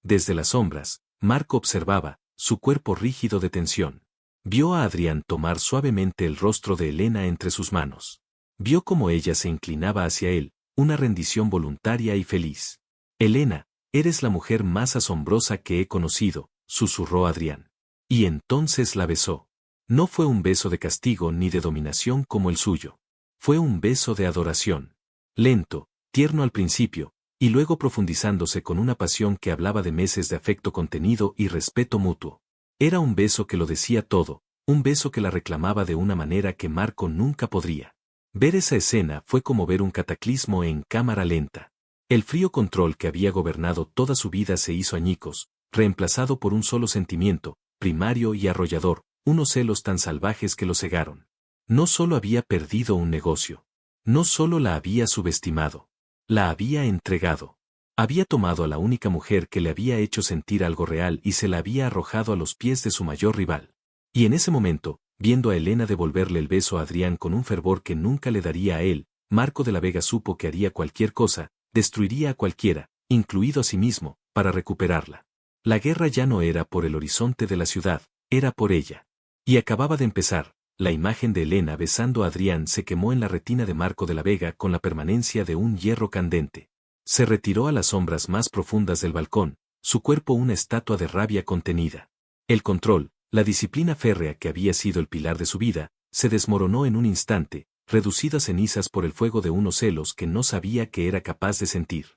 Desde las sombras, Marco observaba, su cuerpo rígido de tensión. Vio a Adrián tomar suavemente el rostro de Elena entre sus manos. Vio cómo ella se inclinaba hacia él, una rendición voluntaria y feliz. Elena, eres la mujer más asombrosa que he conocido, susurró Adrián. Y entonces la besó. No fue un beso de castigo ni de dominación como el suyo. Fue un beso de adoración. Lento, tierno al principio, y luego profundizándose con una pasión que hablaba de meses de afecto contenido y respeto mutuo. Era un beso que lo decía todo, un beso que la reclamaba de una manera que Marco nunca podría. Ver esa escena fue como ver un cataclismo en cámara lenta. El frío control que había gobernado toda su vida se hizo añicos, reemplazado por un solo sentimiento, primario y arrollador, unos celos tan salvajes que lo cegaron. No solo había perdido un negocio. No solo la había subestimado. La había entregado. Había tomado a la única mujer que le había hecho sentir algo real y se la había arrojado a los pies de su mayor rival. Y en ese momento, viendo a Elena devolverle el beso a Adrián con un fervor que nunca le daría a él, Marco de la Vega supo que haría cualquier cosa, destruiría a cualquiera, incluido a sí mismo, para recuperarla. La guerra ya no era por el horizonte de la ciudad, era por ella. Y acababa de empezar. La imagen de Elena besando a Adrián se quemó en la retina de Marco de la Vega con la permanencia de un hierro candente. Se retiró a las sombras más profundas del balcón, su cuerpo una estatua de rabia contenida. El control, la disciplina férrea que había sido el pilar de su vida, se desmoronó en un instante, reducida a cenizas por el fuego de unos celos que no sabía que era capaz de sentir.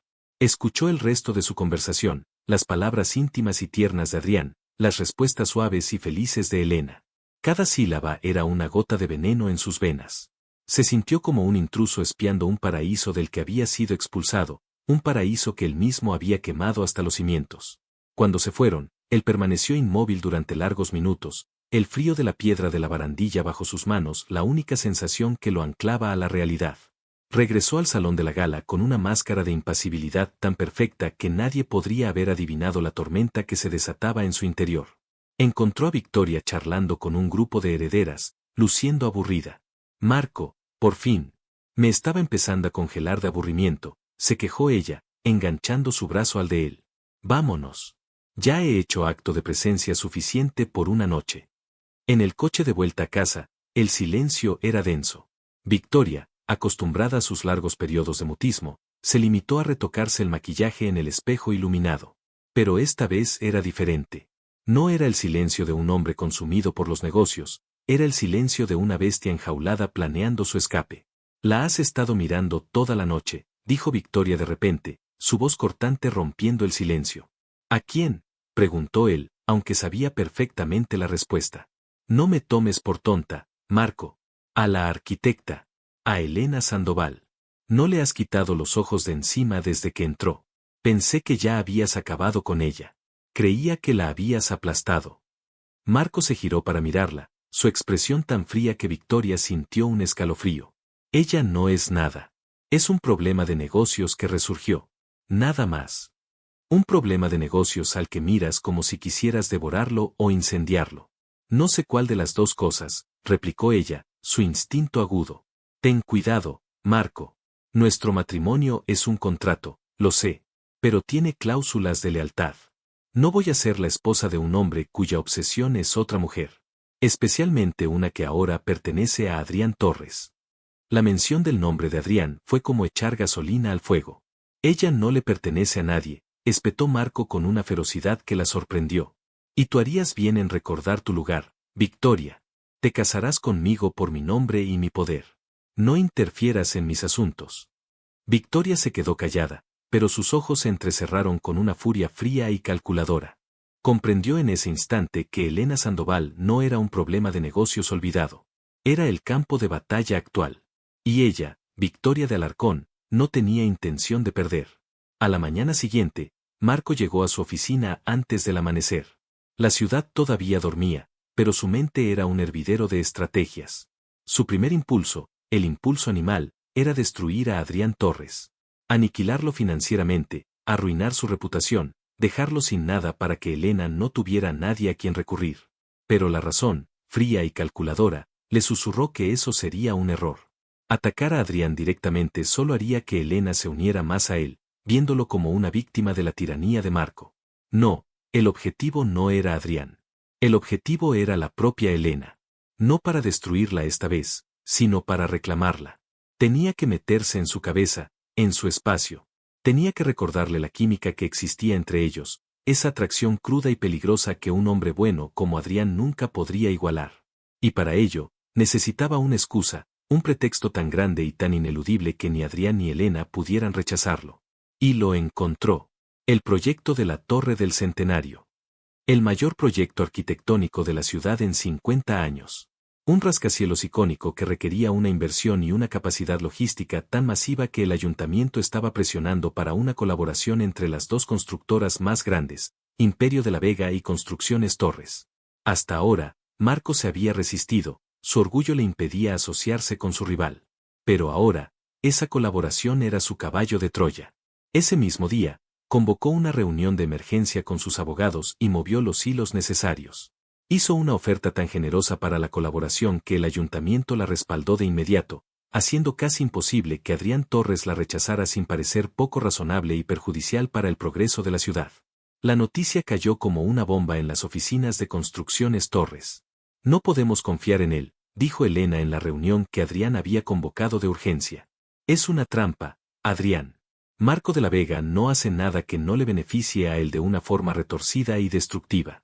Escuchó el resto de su conversación, las palabras íntimas y tiernas de Adrián, las respuestas suaves y felices de Elena. Cada sílaba era una gota de veneno en sus venas. Se sintió como un intruso espiando un paraíso del que había sido expulsado, un paraíso que él mismo había quemado hasta los cimientos. Cuando se fueron, él permaneció inmóvil durante largos minutos, el frío de la piedra de la barandilla bajo sus manos la única sensación que lo anclaba a la realidad. Regresó al salón de la gala con una máscara de impasibilidad tan perfecta que nadie podría haber adivinado la tormenta que se desataba en su interior. Encontró a Victoria charlando con un grupo de herederas, luciendo aburrida. Marco, por fin. Me estaba empezando a congelar de aburrimiento, se quejó ella, enganchando su brazo al de él. Vámonos. Ya he hecho acto de presencia suficiente por una noche. En el coche de vuelta a casa, el silencio era denso. Victoria, acostumbrada a sus largos periodos de mutismo, se limitó a retocarse el maquillaje en el espejo iluminado. Pero esta vez era diferente. No era el silencio de un hombre consumido por los negocios, era el silencio de una bestia enjaulada planeando su escape. La has estado mirando toda la noche, dijo Victoria de repente, su voz cortante rompiendo el silencio. ¿A quién?, preguntó él, aunque sabía perfectamente la respuesta. No me tomes por tonta, Marco. A la arquitecta. A Elena Sandoval. No le has quitado los ojos de encima desde que entró. Pensé que ya habías acabado con ella. Creía que la habías aplastado. Marco se giró para mirarla, su expresión tan fría que Victoria sintió un escalofrío. Ella no es nada. Es un problema de negocios que resurgió. Nada más. Un problema de negocios al que miras como si quisieras devorarlo o incendiarlo. No sé cuál de las dos cosas, replicó ella, su instinto agudo. Ten cuidado, Marco. Nuestro matrimonio es un contrato, lo sé, pero tiene cláusulas de lealtad. No voy a ser la esposa de un hombre cuya obsesión es otra mujer. Especialmente una que ahora pertenece a Adrián Torres. La mención del nombre de Adrián fue como echar gasolina al fuego. Ella no le pertenece a nadie, espetó Marco con una ferocidad que la sorprendió. Y tú harías bien en recordar tu lugar, Victoria. Te casarás conmigo por mi nombre y mi poder. No interfieras en mis asuntos. Victoria se quedó callada, pero sus ojos se entrecerraron con una furia fría y calculadora. Comprendió en ese instante que Elena Sandoval no era un problema de negocios olvidado. Era el campo de batalla actual. Y ella, Victoria de Alarcón, no tenía intención de perder. A la mañana siguiente, Marco llegó a su oficina antes del amanecer. La ciudad todavía dormía, pero su mente era un hervidero de estrategias. Su primer impulso, el impulso animal, era destruir a Adrián Torres. Aniquilarlo financieramente, arruinar su reputación, dejarlo sin nada para que Elena no tuviera nadie a quien recurrir. Pero la razón, fría y calculadora, le susurró que eso sería un error. Atacar a Adrián directamente solo haría que Elena se uniera más a él, viéndolo como una víctima de la tiranía de Marco. No, el objetivo no era Adrián. El objetivo era la propia Elena. No para destruirla esta vez, sino para reclamarla. Tenía que meterse en su cabeza, en su espacio. Tenía que recordarle la química que existía entre ellos, esa atracción cruda y peligrosa que un hombre bueno como Adrián nunca podría igualar. Y para ello, necesitaba una excusa, un pretexto tan grande y tan ineludible que ni Adrián ni Elena pudieran rechazarlo. Y lo encontró. El proyecto de la Torre del Centenario. El mayor proyecto arquitectónico de la ciudad en 50 años. Un rascacielos icónico que requería una inversión y una capacidad logística tan masiva que el ayuntamiento estaba presionando para una colaboración entre las dos constructoras más grandes, Imperio de la Vega y Construcciones Torres. Hasta ahora, Marco se había resistido, su orgullo le impedía asociarse con su rival. Pero ahora, esa colaboración era su caballo de Troya. Ese mismo día, convocó una reunión de emergencia con sus abogados y movió los hilos necesarios. Hizo una oferta tan generosa para la colaboración que el ayuntamiento la respaldó de inmediato, haciendo casi imposible que Adrián Torres la rechazara sin parecer poco razonable y perjudicial para el progreso de la ciudad. La noticia cayó como una bomba en las oficinas de Construcciones Torres. No podemos confiar en él, dijo Elena en la reunión que Adrián había convocado de urgencia. Es una trampa, Adrián. Marco de la Vega no hace nada que no le beneficie a él de una forma retorcida y destructiva.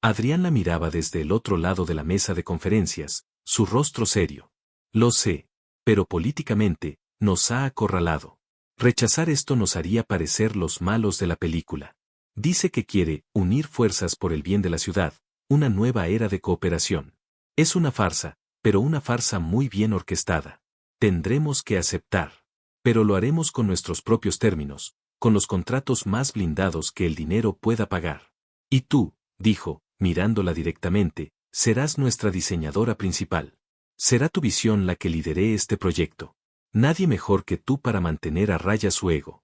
Adrián la miraba desde el otro lado de la mesa de conferencias, su rostro serio. Lo sé, pero políticamente, nos ha acorralado. Rechazar esto nos haría parecer los malos de la película. Dice que quiere unir fuerzas por el bien de la ciudad, una nueva era de cooperación. Es una farsa, pero una farsa muy bien orquestada. Tendremos que aceptar. Pero lo haremos con nuestros propios términos, con los contratos más blindados que el dinero pueda pagar. Y tú, dijo, mirándola directamente, serás nuestra diseñadora principal. Será tu visión la que lidere este proyecto. Nadie mejor que tú para mantener a raya su ego.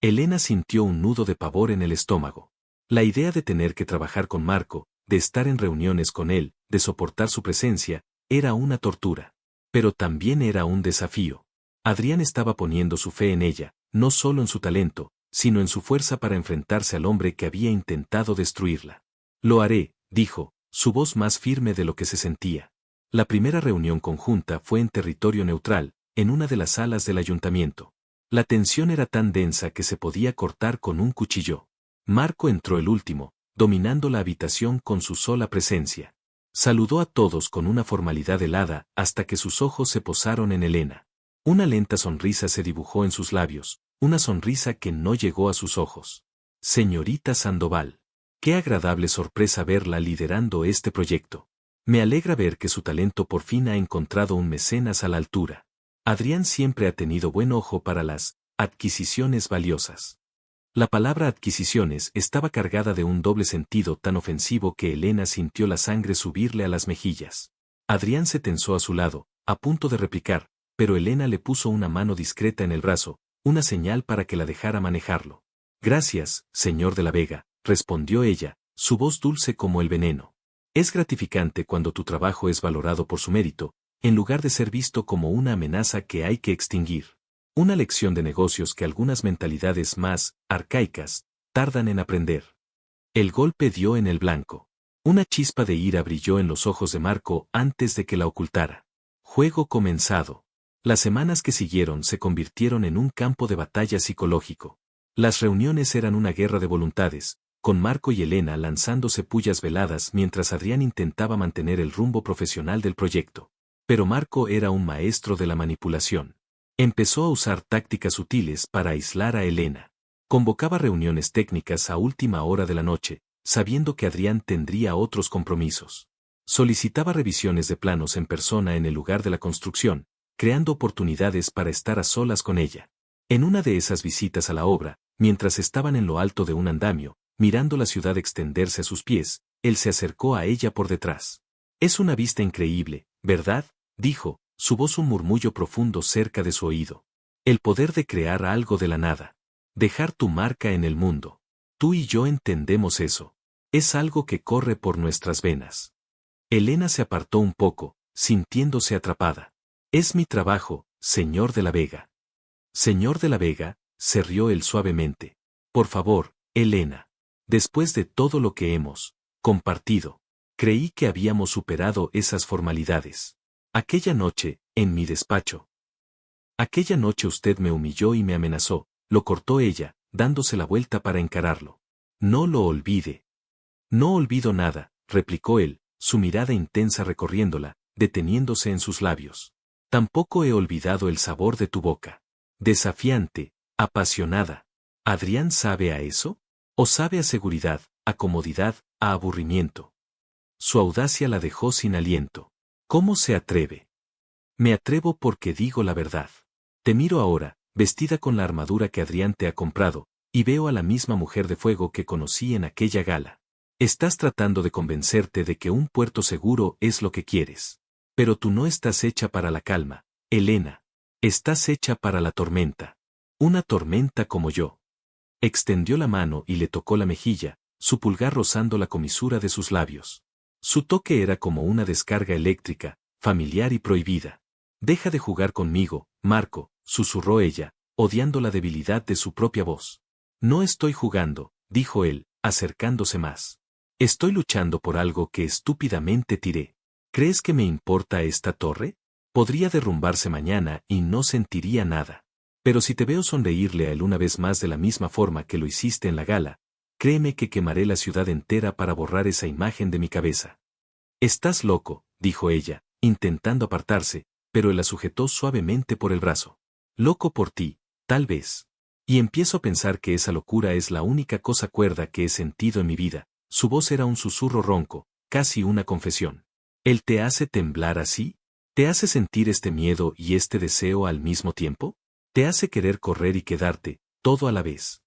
Elena sintió un nudo de pavor en el estómago. La idea de tener que trabajar con Marco, de estar en reuniones con él, de soportar su presencia, era una tortura. Pero también era un desafío. Adrián estaba poniendo su fe en ella, no solo en su talento, sino en su fuerza para enfrentarse al hombre que había intentado destruirla. Lo haré, dijo, su voz más firme de lo que se sentía. La primera reunión conjunta fue en territorio neutral, en una de las salas del ayuntamiento. La tensión era tan densa que se podía cortar con un cuchillo. Marco entró el último, dominando la habitación con su sola presencia. Saludó a todos con una formalidad helada hasta que sus ojos se posaron en Elena. Una lenta sonrisa se dibujó en sus labios, una sonrisa que no llegó a sus ojos. Señorita Sandoval. Qué agradable sorpresa verla liderando este proyecto. Me alegra ver que su talento por fin ha encontrado un mecenas a la altura. Adrián siempre ha tenido buen ojo para las adquisiciones valiosas. La palabra adquisiciones estaba cargada de un doble sentido tan ofensivo que Elena sintió la sangre subirle a las mejillas. Adrián se tensó a su lado, a punto de replicar, pero Elena le puso una mano discreta en el brazo, una señal para que la dejara manejarlo. Gracias, señor de la Vega, respondió ella, su voz dulce como el veneno. Es gratificante cuando tu trabajo es valorado por su mérito, en lugar de ser visto como una amenaza que hay que extinguir. Una lección de negocios que algunas mentalidades más arcaicas tardan en aprender. El golpe dio en el blanco. Una chispa de ira brilló en los ojos de Marco antes de que la ocultara. Juego comenzado. Las semanas que siguieron se convirtieron en un campo de batalla psicológico. Las reuniones eran una guerra de voluntades, con Marco y Elena lanzándose pullas veladas mientras Adrián intentaba mantener el rumbo profesional del proyecto. Pero Marco era un maestro de la manipulación. Empezó a usar tácticas sutiles para aislar a Elena. Convocaba reuniones técnicas a última hora de la noche, sabiendo que Adrián tendría otros compromisos. Solicitaba revisiones de planos en persona en el lugar de la construcción, creando oportunidades para estar a solas con ella. En una de esas visitas a la obra, mientras estaban en lo alto de un andamio, mirando la ciudad extenderse a sus pies, él se acercó a ella por detrás. Es una vista increíble, ¿verdad?, dijo, su voz un murmullo profundo cerca de su oído. El poder de crear algo de la nada. Dejar tu marca en el mundo. Tú y yo entendemos eso. Es algo que corre por nuestras venas. Elena se apartó un poco, sintiéndose atrapada. Es mi trabajo, señor de la Vega. Señor de la Vega, se rió él suavemente. Por favor, Elena. Después de todo lo que hemos compartido, creí que habíamos superado esas formalidades. Aquella noche, en mi despacho. Aquella noche usted me humilló y me amenazó, lo cortó ella, dándose la vuelta para encararlo. No lo olvide. No olvido nada, replicó él, su mirada intensa recorriéndola, deteniéndose en sus labios. Tampoco he olvidado el sabor de tu boca. Desafiante, apasionada. ¿Adrián sabe a eso? ¿O sabe a seguridad, a comodidad, a aburrimiento? Su audacia la dejó sin aliento. ¿Cómo se atreve? Me atrevo porque digo la verdad. Te miro ahora, vestida con la armadura que Adrián te ha comprado, y veo a la misma mujer de fuego que conocí en aquella gala. Estás tratando de convencerte de que un puerto seguro es lo que quieres. Pero tú no estás hecha para la calma, Elena. Estás hecha para la tormenta. Una tormenta como yo. Extendió la mano y le tocó la mejilla, su pulgar rozando la comisura de sus labios. Su toque era como una descarga eléctrica, familiar y prohibida. Deja de jugar conmigo, Marco, susurró ella, odiando la debilidad de su propia voz. No estoy jugando, dijo él, acercándose más. Estoy luchando por algo que estúpidamente tiré. ¿Crees que me importa esta torre? Podría derrumbarse mañana y no sentiría nada. Pero si te veo sonreírle a él una vez más de la misma forma que lo hiciste en la gala, créeme que quemaré la ciudad entera para borrar esa imagen de mi cabeza. Estás loco, dijo ella, intentando apartarse, pero él la sujetó suavemente por el brazo. Loco por ti, tal vez. Y empiezo a pensar que esa locura es la única cosa cuerda que he sentido en mi vida. Su voz era un susurro ronco, casi una confesión. ¿Él te hace temblar así? ¿Te hace sentir este miedo y este deseo al mismo tiempo? ¿Te hace querer correr y quedarte, todo a la vez?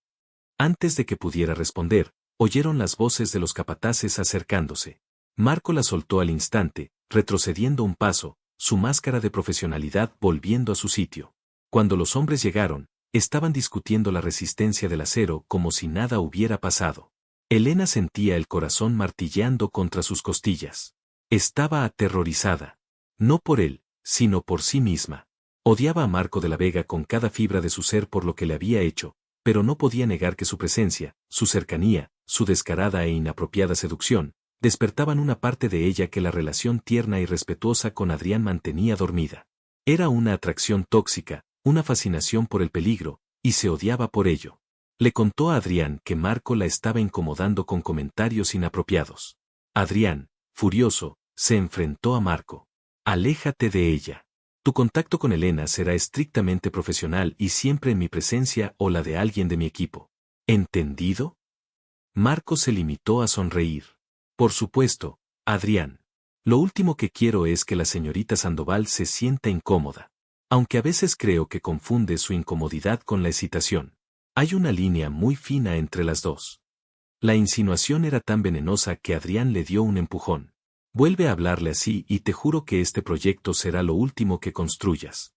Antes de que pudiera responder, oyeron las voces de los capataces acercándose. Marco la soltó al instante, retrocediendo un paso, su máscara de profesionalidad volviendo a su sitio. Cuando los hombres llegaron, estaban discutiendo la resistencia del acero como si nada hubiera pasado. Elena sentía el corazón martilleando contra sus costillas. Estaba aterrorizada. No por él, sino por sí misma. Odiaba a Marco de la Vega con cada fibra de su ser por lo que le había hecho, pero no podía negar que su presencia, su cercanía, su descarada e inapropiada seducción, despertaban una parte de ella que la relación tierna y respetuosa con Adrián mantenía dormida. Era una atracción tóxica, una fascinación por el peligro, y se odiaba por ello. Le contó a Adrián que Marco la estaba incomodando con comentarios inapropiados. Adrián, furioso, se enfrentó a Marco. Aléjate de ella. Tu contacto con Elena será estrictamente profesional y siempre en mi presencia o la de alguien de mi equipo. ¿Entendido? Marco se limitó a sonreír. Por supuesto, Adrián. Lo último que quiero es que la señorita Sandoval se sienta incómoda. Aunque a veces creo que confunde su incomodidad con la excitación. Hay una línea muy fina entre las dos. La insinuación era tan venenosa que Adrián le dio un empujón. Vuelve a hablarle así y te juro que este proyecto será lo último que construyas.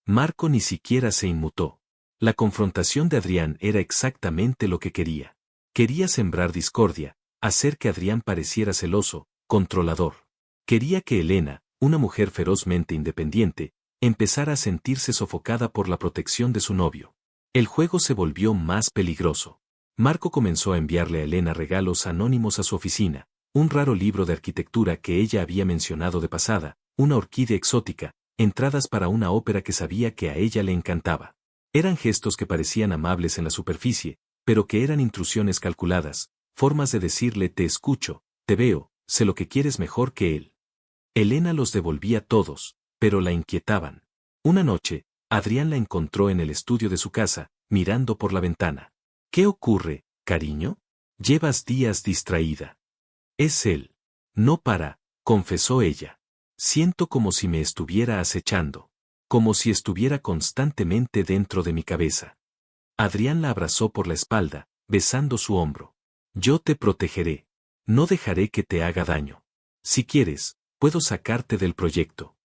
Marco ni siquiera se inmutó. La confrontación de Adrián era exactamente lo que quería. Quería sembrar discordia, hacer que Adrián pareciera celoso, controlador. Quería que Elena, una mujer ferozmente independiente, empezara a sentirse sofocada por la protección de su novio. El juego se volvió más peligroso. Marco comenzó a enviarle a Elena regalos anónimos a su oficina. Un raro libro de arquitectura que ella había mencionado de pasada, una orquídea exótica, entradas para una ópera que sabía que a ella le encantaba. Eran gestos que parecían amables en la superficie, pero que eran intrusiones calculadas, formas de decirle te escucho, te veo, sé lo que quieres mejor que él. Elena los devolvía todos, pero la inquietaban. Una noche, Adrián la encontró en el estudio de su casa, mirando por la ventana. ¿Qué ocurre, cariño? Llevas días distraída. Es él. No para, confesó ella. Siento como si me estuviera acechando. Como si estuviera constantemente dentro de mi cabeza. Adrián la abrazó por la espalda, besando su hombro. Yo te protegeré. No dejaré que te haga daño. Si quieres, puedo sacarte del proyecto.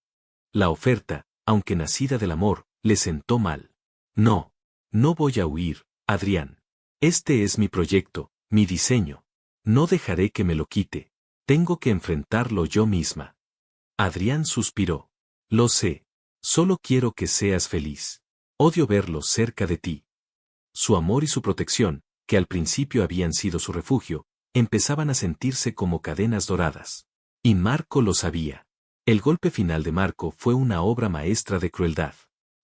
La oferta, aunque nacida del amor, le sentó mal. No. No voy a huir, Adrián. Este es mi proyecto, mi diseño. No dejaré que me lo quite. Tengo que enfrentarlo yo misma. Adrián suspiró. Lo sé. Solo quiero que seas feliz. Odio verlo cerca de ti. Su amor y su protección, que al principio habían sido su refugio, empezaban a sentirse como cadenas doradas. Y Marco lo sabía. El golpe final de Marco fue una obra maestra de crueldad.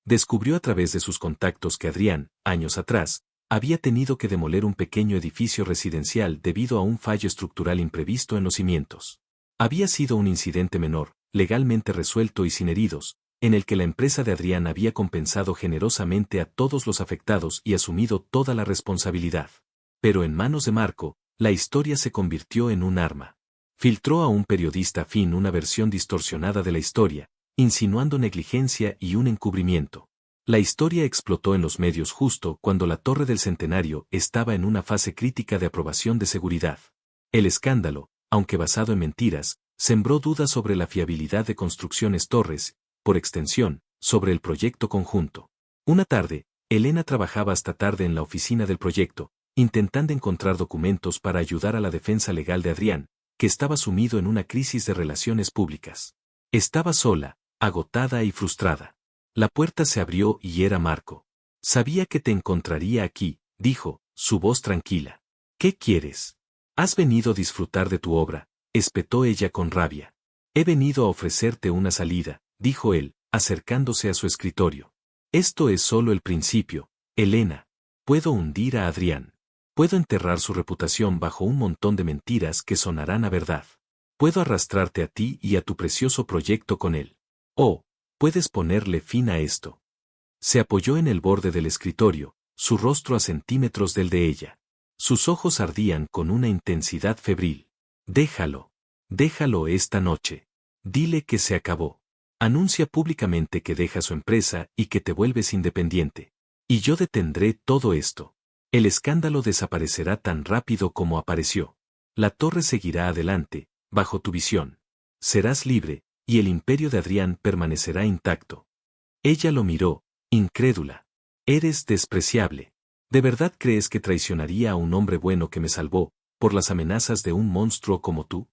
Descubrió a través de sus contactos que Adrián, años atrás, había tenido que demoler un pequeño edificio residencial debido a un fallo estructural imprevisto en los cimientos. Había sido un incidente menor, legalmente resuelto y sin heridos, en el que la empresa de Adrián había compensado generosamente a todos los afectados y asumido toda la responsabilidad. Pero en manos de Marco, la historia se convirtió en un arma. Filtró a un periodista afín una versión distorsionada de la historia, insinuando negligencia y un encubrimiento. La historia explotó en los medios justo cuando la Torre del Centenario estaba en una fase crítica de aprobación de seguridad. El escándalo, aunque basado en mentiras, sembró dudas sobre la fiabilidad de Construcciones Torres, por extensión, sobre el proyecto conjunto. Una tarde, Elena trabajaba hasta tarde en la oficina del proyecto, intentando encontrar documentos para ayudar a la defensa legal de Adrián, que estaba sumido en una crisis de relaciones públicas. Estaba sola, agotada y frustrada. La puerta se abrió y era Marco. Sabía que te encontraría aquí, dijo, su voz tranquila. ¿Qué quieres? ¿Has venido a disfrutar de tu obra?, espetó ella con rabia. He venido a ofrecerte una salida, dijo él, acercándose a su escritorio. Esto es solo el principio, Elena. Puedo hundir a Adrián. Puedo enterrar su reputación bajo un montón de mentiras que sonarán a verdad. Puedo arrastrarte a ti y a tu precioso proyecto con él. Oh, puedes ponerle fin a esto. Se apoyó en el borde del escritorio, su rostro a centímetros del de ella. Sus ojos ardían con una intensidad febril. Déjalo. Déjalo esta noche. Dile que se acabó. Anuncia públicamente que deja su empresa y que te vuelves independiente. Y yo detendré todo esto. El escándalo desaparecerá tan rápido como apareció. La torre seguirá adelante, bajo tu visión. Serás libre, y el imperio de Adrián permanecerá intacto. Ella lo miró, incrédula. Eres despreciable. ¿De verdad crees que traicionaría a un hombre bueno que me salvó, por las amenazas de un monstruo como tú?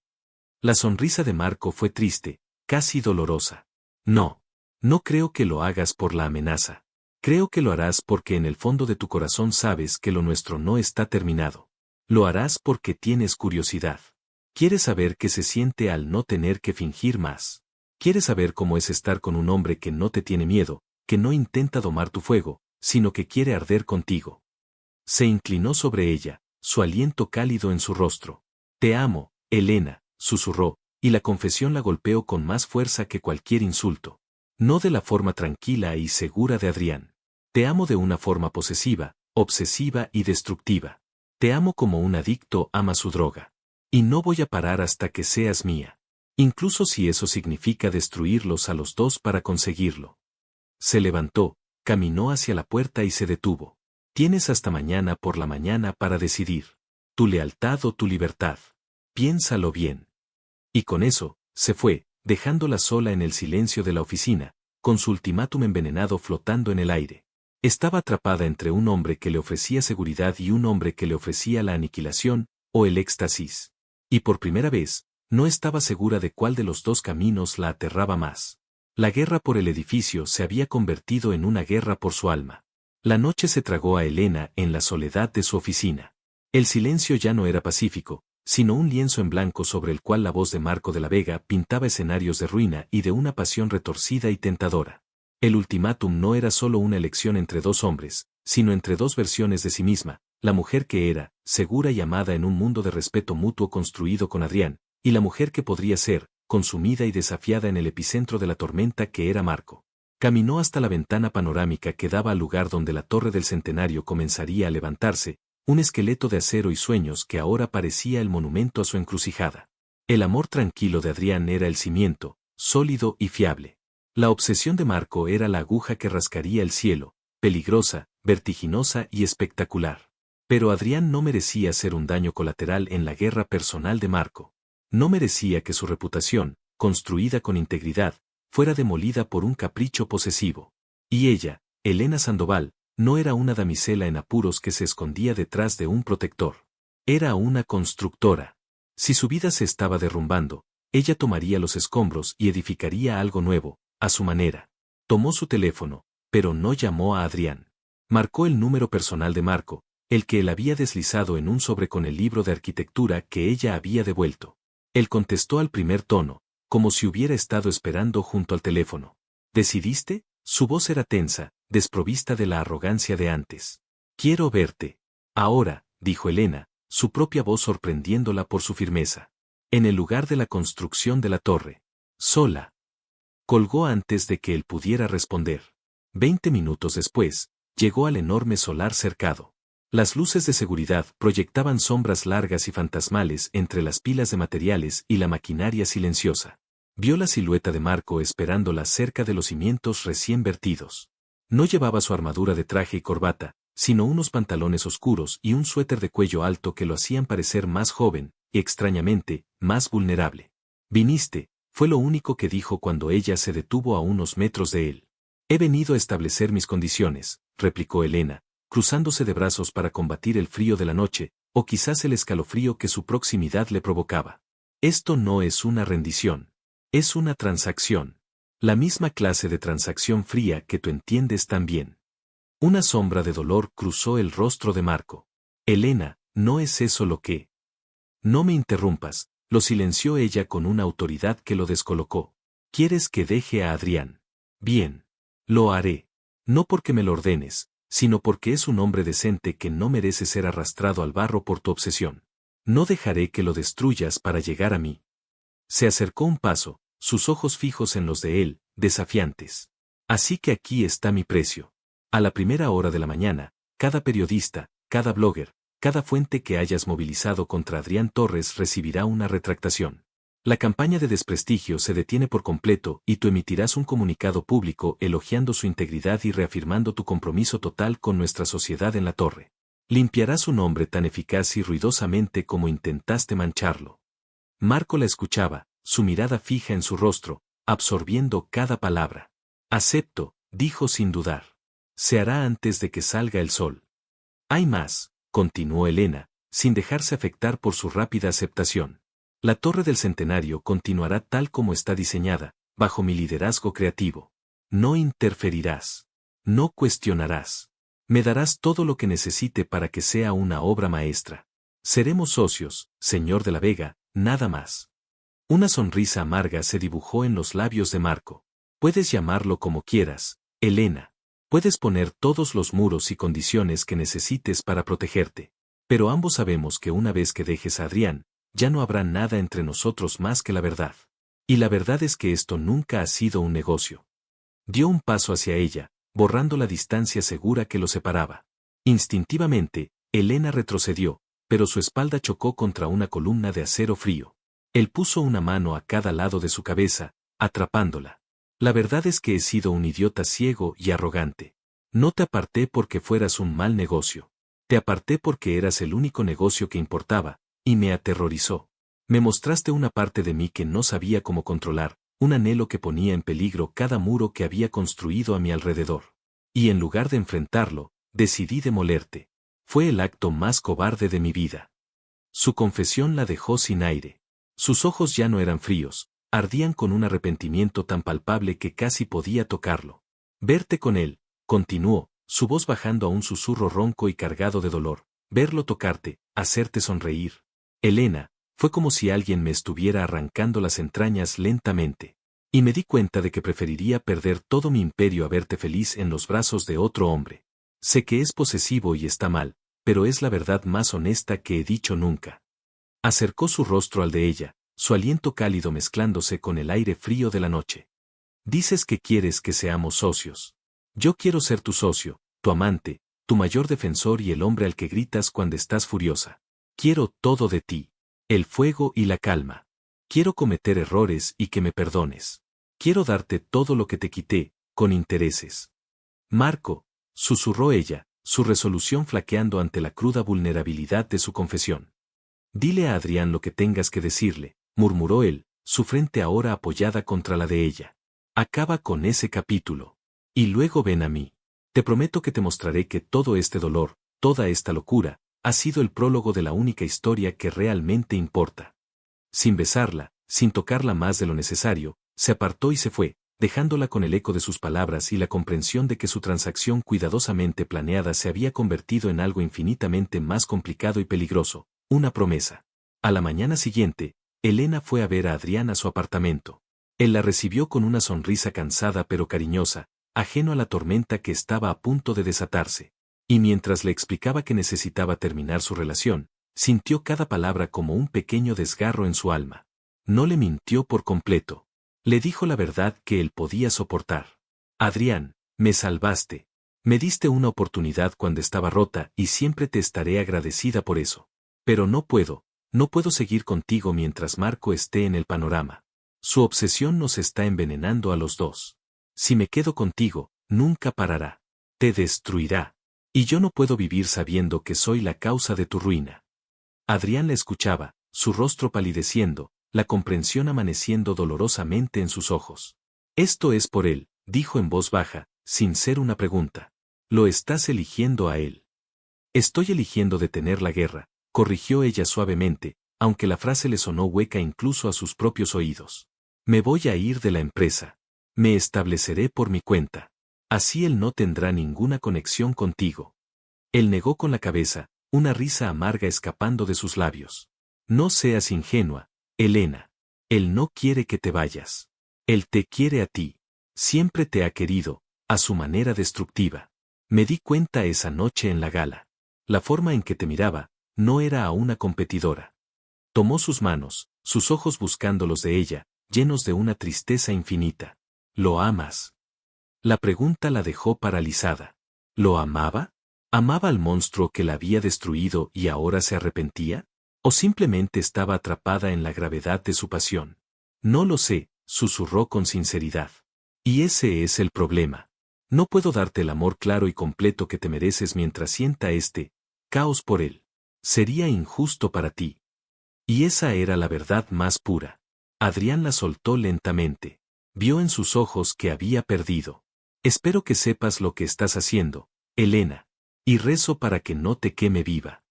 La sonrisa de Marco fue triste, casi dolorosa. No. No creo que lo hagas por la amenaza. Creo que lo harás porque en el fondo de tu corazón sabes que lo nuestro no está terminado. Lo harás porque tienes curiosidad. Quieres saber qué se siente al no tener que fingir más. Quieres saber cómo es estar con un hombre que no te tiene miedo, que no intenta domar tu fuego, sino que quiere arder contigo. Se inclinó sobre ella, su aliento cálido en su rostro. Te amo, Elena, susurró, y la confesión la golpeó con más fuerza que cualquier insulto. No de la forma tranquila y segura de Adrián. Te amo de una forma posesiva, obsesiva y destructiva. Te amo como un adicto ama su droga. Y no voy a parar hasta que seas mía. Incluso si eso significa destruirlos a los dos para conseguirlo. Se levantó, caminó hacia la puerta y se detuvo. Tienes hasta mañana por la mañana para decidir. Tu lealtad o tu libertad. Piénsalo bien. Y con eso, se fue, dejándola sola en el silencio de la oficina, con su ultimátum envenenado flotando en el aire. Estaba atrapada entre un hombre que le ofrecía seguridad y un hombre que le ofrecía la aniquilación, o el éxtasis. Y por primera vez, no estaba segura de cuál de los dos caminos la aterraba más. La guerra por el edificio se había convertido en una guerra por su alma. La noche se tragó a Elena en la soledad de su oficina. El silencio ya no era pacífico, sino un lienzo en blanco sobre el cual la voz de Marco de la Vega pintaba escenarios de ruina y de una pasión retorcida y tentadora. El ultimátum no era solo una elección entre dos hombres, sino entre dos versiones de sí misma, la mujer que era, segura y amada en un mundo de respeto mutuo construido con Adrián, y la mujer que podría ser, consumida y desafiada en el epicentro de la tormenta que era Marco. Caminó hasta la ventana panorámica que daba al lugar donde la Torre del Centenario comenzaría a levantarse, un esqueleto de acero y sueños que ahora parecía el monumento a su encrucijada. El amor tranquilo de Adrián era el cimiento, sólido y fiable. La obsesión de Marco era la aguja que rascaría el cielo, peligrosa, vertiginosa y espectacular. Pero Adrián no merecía ser un daño colateral en la guerra personal de Marco. No merecía que su reputación, construida con integridad, fuera demolida por un capricho posesivo. Y ella, Elena Sandoval, no era una damisela en apuros que se escondía detrás de un protector. Era una constructora. Si su vida se estaba derrumbando, ella tomaría los escombros y edificaría algo nuevo, a su manera. Tomó su teléfono, pero no llamó a Adrián. Marcó el número personal de Marco, el que él había deslizado en un sobre con el libro de arquitectura que ella había devuelto. Él contestó al primer tono, como si hubiera estado esperando junto al teléfono. ¿Decidiste? Su voz era tensa, desprovista de la arrogancia de antes. Quiero verte. Ahora, dijo Elena, su propia voz sorprendiéndola por su firmeza. En el lugar de la construcción de la torre. Sola. Colgó antes de que él pudiera responder. 20 minutos después, llegó al enorme solar cercado. Las luces de seguridad proyectaban sombras largas y fantasmales entre las pilas de materiales y la maquinaria silenciosa. Vio la silueta de Marco esperándola cerca de los cimientos recién vertidos. No llevaba su armadura de traje y corbata, sino unos pantalones oscuros y un suéter de cuello alto que lo hacían parecer más joven, y extrañamente, más vulnerable. «Viniste», fue lo único que dijo cuando ella se detuvo a unos metros de él. «He venido a establecer mis condiciones», replicó Elena, cruzándose de brazos para combatir el frío de la noche, o quizás el escalofrío que su proximidad le provocaba. «Esto no es una rendición. Es una transacción. La misma clase de transacción fría que tú entiendes tan bien». Una sombra de dolor cruzó el rostro de Marco. «Elena, no es eso lo que...» «No me interrumpas», lo silenció ella con una autoridad que lo descolocó. «¿Quieres que deje a Adrián?» «Bien. Lo haré. No porque me lo ordenes, sino porque es un hombre decente que no merece ser arrastrado al barro por tu obsesión. No dejaré que lo destruyas para llegar a mí». Se acercó un paso, sus ojos fijos en los de él, desafiantes. «Así que aquí está mi precio. A la primera hora de la mañana, cada periodista, cada blogger, cada fuente que hayas movilizado contra Adrián Torres recibirá una retractación. La campaña de desprestigio se detiene por completo y tú emitirás un comunicado público elogiando su integridad y reafirmando tu compromiso total con nuestra sociedad en la torre. Limpiarás su nombre tan eficaz y ruidosamente como intentaste mancharlo». Marco la escuchaba, su mirada fija en su rostro, absorbiendo cada palabra. «Acepto», dijo sin dudar. «Se hará antes de que salga el sol». «Hay más», continuó Elena, sin dejarse afectar por su rápida aceptación. «La Torre del Centenario continuará tal como está diseñada, bajo mi liderazgo creativo. No interferirás. No cuestionarás. Me darás todo lo que necesite para que sea una obra maestra. Seremos socios, señor de la Vega, nada más». Una sonrisa amarga se dibujó en los labios de Marco. «Puedes llamarlo como quieras, Elena. Puedes poner todos los muros y condiciones que necesites para protegerte. Pero ambos sabemos que una vez que dejes a Adrián, ya no habrá nada entre nosotros más que la verdad. Y la verdad es que esto nunca ha sido un negocio». Dio un paso hacia ella, borrando la distancia segura que lo separaba. Instintivamente, Elena retrocedió, pero su espalda chocó contra una columna de acero frío. Él puso una mano a cada lado de su cabeza, atrapándola. «La verdad es que he sido un idiota ciego y arrogante. No te aparté porque fueras un mal negocio. Te aparté porque eras el único negocio que importaba, y me aterrorizó. Me mostraste una parte de mí que no sabía cómo controlar, un anhelo que ponía en peligro cada muro que había construido a mi alrededor. Y en lugar de enfrentarlo, decidí demolerte. Fue el acto más cobarde de mi vida». Su confesión la dejó sin aire. Sus ojos ya no eran fríos, ardían con un arrepentimiento tan palpable que casi podía tocarlo. «Verte con él», continuó, su voz bajando a un susurro ronco y cargado de dolor. «Verlo tocarte, hacerte sonreír. Elena, fue como si alguien me estuviera arrancando las entrañas lentamente. Y me di cuenta de que preferiría perder todo mi imperio a verte feliz en los brazos de otro hombre. Sé que es posesivo y está mal, pero es la verdad más honesta que he dicho nunca». Acercó su rostro al de ella, su aliento cálido mezclándose con el aire frío de la noche. «Dices que quieres que seamos socios. Yo quiero ser tu socio, tu amante, tu mayor defensor y el hombre al que gritas cuando estás furiosa. Quiero todo de ti. El fuego y la calma. Quiero cometer errores y que me perdones. Quiero darte todo lo que te quité, con intereses». «Marco», susurró ella, su resolución flaqueando ante la cruda vulnerabilidad de su confesión. «Dile a Adrián lo que tengas que decirle», murmuró él, su frente ahora apoyada contra la de ella. «Acaba con ese capítulo. Y luego ven a mí. Te prometo que te mostraré que todo este dolor, toda esta locura, Ha sido el prólogo de la única historia que realmente importa. Sin besarla, sin tocarla más de lo necesario, se apartó y se fue, dejándola con el eco de sus palabras y la comprensión de que su transacción cuidadosamente planeada se había convertido en algo infinitamente más complicado y peligroso, una promesa. A la mañana siguiente, Elena fue a ver a Adrián a su apartamento. Él la recibió con una sonrisa cansada pero cariñosa, ajeno a la tormenta que estaba a punto de desatarse. Y mientras le explicaba que necesitaba terminar su relación, sintió cada palabra como un pequeño desgarro en su alma. No le mintió por completo. Le dijo la verdad que él podía soportar. Adrián, me salvaste. Me diste una oportunidad cuando estaba rota y siempre te estaré agradecida por eso. Pero no puedo seguir contigo mientras Marco esté en el panorama. Su obsesión nos está envenenando a los dos. Si me quedo contigo, nunca parará. Te destruirá. Y yo no puedo vivir sabiendo que soy la causa de tu ruina. Adrián la escuchaba, su rostro palideciendo, la comprensión amaneciendo dolorosamente en sus ojos. Esto es por él, dijo en voz baja, sin ser una pregunta. Lo estás eligiendo a él. Estoy eligiendo detener la guerra, corrigió ella suavemente, aunque la frase le sonó hueca incluso a sus propios oídos. Me voy a ir de la empresa. Me estableceré por mi cuenta. Así él no tendrá ninguna conexión contigo. Él negó con la cabeza, una risa amarga escapando de sus labios. No seas ingenua, Elena. Él no quiere que te vayas. Él te quiere a ti. Siempre te ha querido, a su manera destructiva. Me di cuenta esa noche en la gala. La forma en que te miraba, no era a una competidora. Tomó sus manos, sus ojos buscando los de ella, llenos de una tristeza infinita. ¿Lo amas? La pregunta la dejó paralizada. ¿Lo amaba? ¿Amaba al monstruo que la había destruido y ahora se arrepentía? ¿O simplemente estaba atrapada en la gravedad de su pasión? No lo sé, susurró con sinceridad. Y ese es el problema. No puedo darte el amor claro y completo que te mereces mientras sienta este caos por él. Sería injusto para ti. Y esa era la verdad más pura. Adrián la soltó lentamente. Vio en sus ojos que había perdido. Espero que sepas lo que estás haciendo, Elena. Y rezo para que no te queme viva.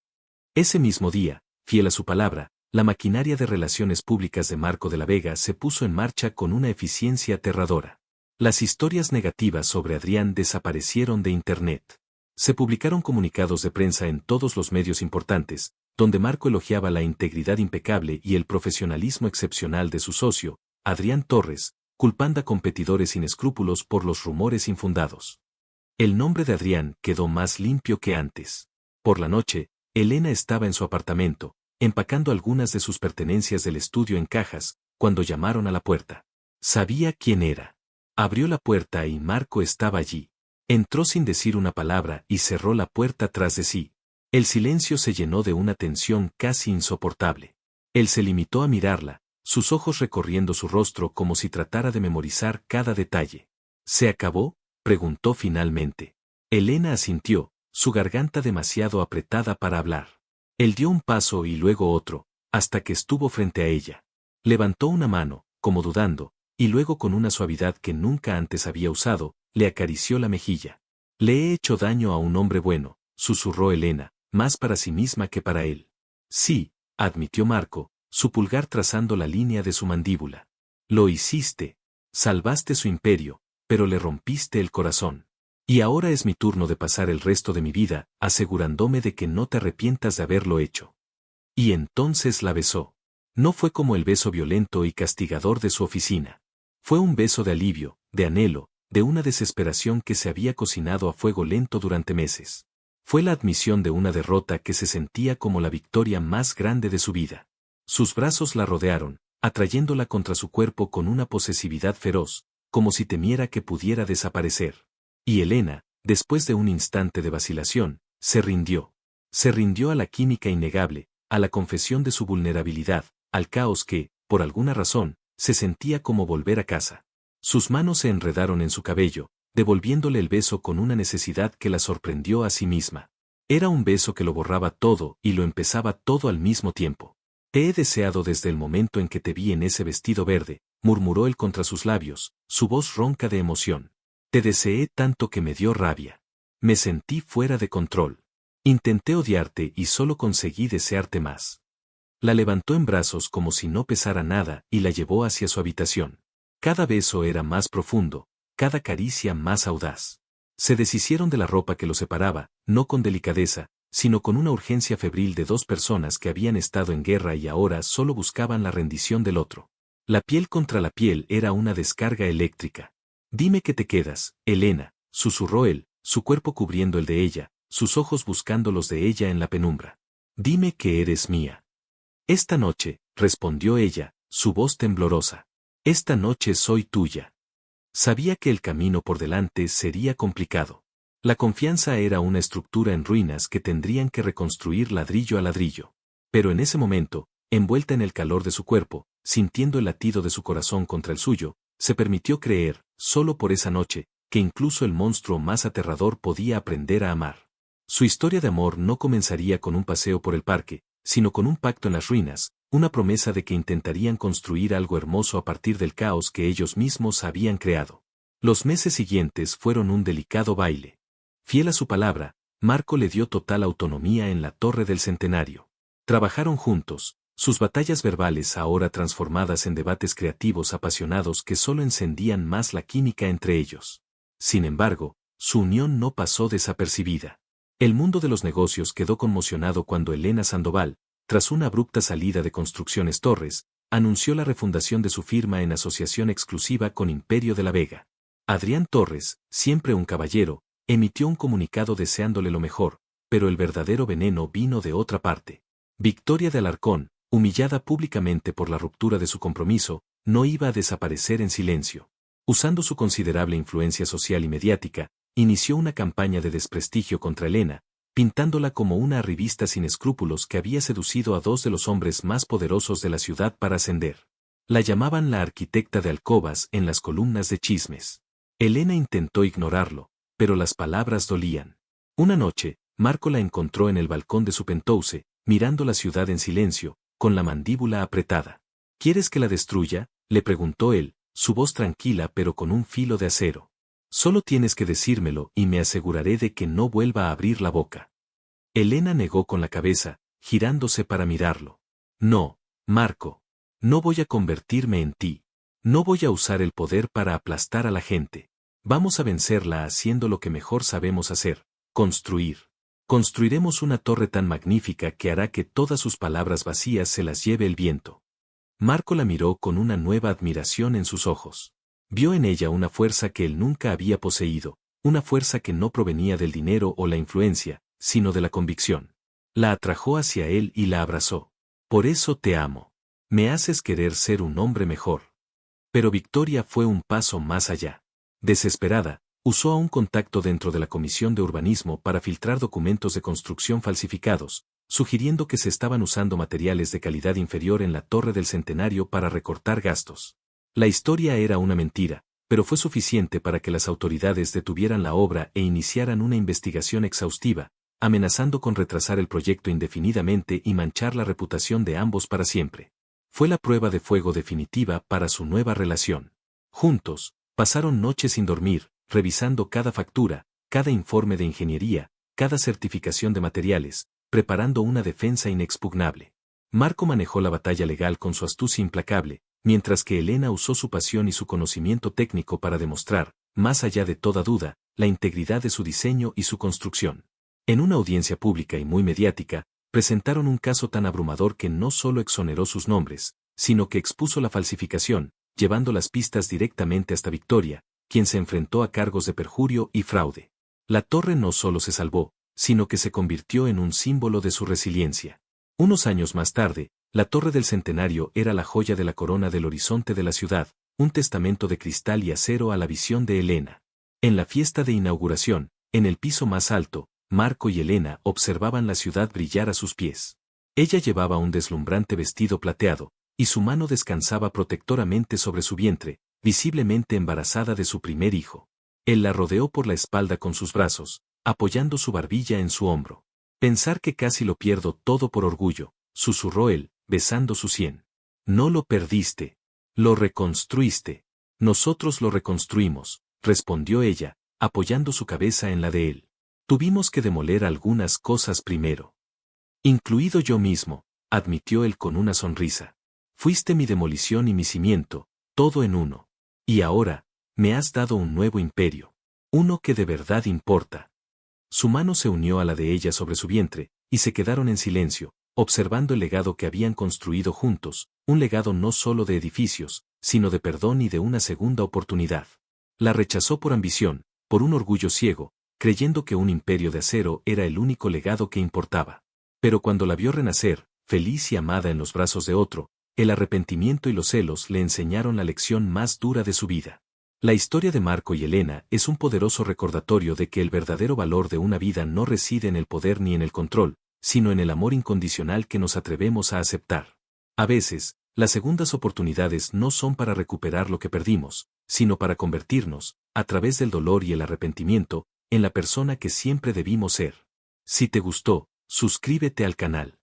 Ese mismo día, fiel a su palabra, la maquinaria de relaciones públicas de Marco de la Vega se puso en marcha con una eficiencia aterradora. Las historias negativas sobre Adrián desaparecieron de Internet. Se publicaron comunicados de prensa en todos los medios importantes, donde Marco elogiaba la integridad impecable y el profesionalismo excepcional de su socio, Adrián Torres, culpando a competidores sin escrúpulos por los rumores infundados. El nombre de Adrián quedó más limpio que antes. Por la noche, Elena estaba en su apartamento, empacando algunas de sus pertenencias del estudio en cajas, cuando llamaron a la puerta. Sabía quién era. Abrió la puerta y Marco estaba allí. Entró sin decir una palabra y cerró la puerta tras de sí. El silencio se llenó de una tensión casi insoportable. Él se limitó a mirarla, sus ojos recorriendo su rostro como si tratara de memorizar cada detalle. ¿Se acabó?, preguntó finalmente. Elena asintió, su garganta demasiado apretada para hablar. Él dio un paso y luego otro, hasta que estuvo frente a ella. Levantó una mano, como dudando, y luego con una suavidad que nunca antes había usado, le acarició la mejilla. Le he hecho daño a un hombre bueno, susurró Elena, más para sí misma que para él. Sí, admitió Marco, su pulgar trazando la línea de su mandíbula. Lo hiciste. Salvaste su imperio, pero le rompiste el corazón. Y ahora es mi turno de pasar el resto de mi vida, asegurándome de que no te arrepientas de haberlo hecho. Y entonces la besó. No fue como el beso violento y castigador de su oficina. Fue un beso de alivio, de anhelo, de una desesperación que se había cocinado a fuego lento durante meses. Fue la admisión de una derrota que se sentía como la victoria más grande de su vida. Sus brazos la rodearon, atrayéndola contra su cuerpo con una posesividad feroz, como si temiera que pudiera desaparecer. Y Elena, después de un instante de vacilación, se rindió. Se rindió a la química innegable, a la confesión de su vulnerabilidad, al caos que, por alguna razón, se sentía como volver a casa. Sus manos se enredaron en su cabello, devolviéndole el beso con una necesidad que la sorprendió a sí misma. Era un beso que lo borraba todo y lo empezaba todo al mismo tiempo. Te he deseado desde el momento en que te vi en ese vestido verde, murmuró él contra sus labios, su voz ronca de emoción. Te deseé tanto que me dio rabia. Me sentí fuera de control. Intenté odiarte y solo conseguí desearte más. La levantó en brazos como si no pesara nada y la llevó hacia su habitación. Cada beso era más profundo, cada caricia más audaz. Se deshicieron de la ropa que los separaba, no con delicadeza, sino con una urgencia febril de dos personas que habían estado en guerra y ahora solo buscaban la rendición del otro. La piel contra la piel era una descarga eléctrica. Dime que te quedas, Elena, susurró él, su cuerpo cubriendo el de ella, sus ojos buscando los de ella en la penumbra. Dime que eres mía. Esta noche, respondió ella, su voz temblorosa. Esta noche soy tuya. Sabía que el camino por delante sería complicado. La confianza era una estructura en ruinas que tendrían que reconstruir ladrillo a ladrillo. Pero en ese momento, envuelta en el calor de su cuerpo, sintiendo el latido de su corazón contra el suyo, se permitió creer, solo por esa noche, que incluso el monstruo más aterrador podía aprender a amar. Su historia de amor no comenzaría con un paseo por el parque, sino con un pacto en las ruinas, una promesa de que intentarían construir algo hermoso a partir del caos que ellos mismos habían creado. Los meses siguientes fueron un delicado baile. Fiel a su palabra, Marco le dio total autonomía en la Torre del Centenario. Trabajaron juntos, sus batallas verbales ahora transformadas en debates creativos apasionados que solo encendían más la química entre ellos. Sin embargo, su unión no pasó desapercibida. El mundo de los negocios quedó conmocionado cuando Elena Sandoval, tras una abrupta salida de Construcciones Torres, anunció la refundación de su firma en asociación exclusiva con Imperio de la Vega. Adrián Torres, siempre un caballero, emitió un comunicado deseándole lo mejor, pero el verdadero veneno vino de otra parte. Victoria de Alarcón, humillada públicamente por la ruptura de su compromiso, no iba a desaparecer en silencio. Usando su considerable influencia social y mediática, inició una campaña de desprestigio contra Elena, pintándola como una arribista sin escrúpulos que había seducido a dos de los hombres más poderosos de la ciudad para ascender. La llamaban la arquitecta de alcobas en las columnas de chismes. Elena intentó ignorarlo, pero las palabras dolían. Una noche, Marco la encontró en el balcón de su penthouse, mirando la ciudad en silencio, con la mandíbula apretada. ¿Quieres que la destruya?, le preguntó él, su voz tranquila pero con un filo de acero. Solo tienes que decírmelo y me aseguraré de que no vuelva a abrir la boca. Elena negó con la cabeza, girándose para mirarlo. No, Marco. No voy a convertirme en ti. No voy a usar el poder para aplastar a la gente. Vamos a vencerla haciendo lo que mejor sabemos hacer, construir. Construiremos una torre tan magnífica que hará que todas sus palabras vacías se las lleve el viento. Marco la miró con una nueva admiración en sus ojos. Vio en ella una fuerza que él nunca había poseído, una fuerza que no provenía del dinero o la influencia, sino de la convicción. La atrajo hacia él y la abrazó. Por eso te amo. Me haces querer ser un hombre mejor. Pero Victoria fue un paso más allá. Desesperada, usó a un contacto dentro de la Comisión de Urbanismo para filtrar documentos de construcción falsificados, sugiriendo que se estaban usando materiales de calidad inferior en la Torre del Centenario para recortar gastos. La historia era una mentira, pero fue suficiente para que las autoridades detuvieran la obra e iniciaran una investigación exhaustiva, amenazando con retrasar el proyecto indefinidamente y manchar la reputación de ambos para siempre. Fue la prueba de fuego definitiva para su nueva relación. Juntos, pasaron noches sin dormir, revisando cada factura, cada informe de ingeniería, cada certificación de materiales, preparando una defensa inexpugnable. Marco manejó la batalla legal con su astucia implacable, mientras que Elena usó su pasión y su conocimiento técnico para demostrar, más allá de toda duda, la integridad de su diseño y su construcción. En una audiencia pública y muy mediática, presentaron un caso tan abrumador que no solo exoneró sus nombres, sino que expuso la falsificación, llevando las pistas directamente hasta Victoria, quien se enfrentó a cargos de perjurio y fraude. La torre no solo se salvó, sino que se convirtió en un símbolo de su resiliencia. Unos años más tarde, la Torre del Centenario era la joya de la corona del horizonte de la ciudad, un testamento de cristal y acero a la visión de Elena. En la fiesta de inauguración, en el piso más alto, Marco y Elena observaban la ciudad brillar a sus pies. Ella llevaba un deslumbrante vestido plateado, y su mano descansaba protectoramente sobre su vientre, visiblemente embarazada de su primer hijo. Él la rodeó por la espalda con sus brazos, apoyando su barbilla en su hombro. Pensar que casi lo pierdo todo por orgullo, susurró él, besando su sien. No lo perdiste. Lo reconstruiste. Nosotros lo reconstruimos, respondió ella, apoyando su cabeza en la de él. Tuvimos que demoler algunas cosas primero. Incluido yo mismo, admitió él con una sonrisa. Fuiste mi demolición y mi cimiento, todo en uno. Y ahora, me has dado un nuevo imperio. Uno que de verdad importa. Su mano se unió a la de ella sobre su vientre, y se quedaron en silencio, observando el legado que habían construido juntos, un legado no solo de edificios, sino de perdón y de una segunda oportunidad. La rechazó por ambición, por un orgullo ciego, creyendo que un imperio de acero era el único legado que importaba. Pero cuando la vio renacer, feliz y amada en los brazos de otro, el arrepentimiento y los celos le enseñaron la lección más dura de su vida. La historia de Marco y Elena es un poderoso recordatorio de que el verdadero valor de una vida no reside en el poder ni en el control, sino en el amor incondicional que nos atrevemos a aceptar. A veces, las segundas oportunidades no son para recuperar lo que perdimos, sino para convertirnos, a través del dolor y el arrepentimiento, en la persona que siempre debimos ser. Si te gustó, suscríbete al canal.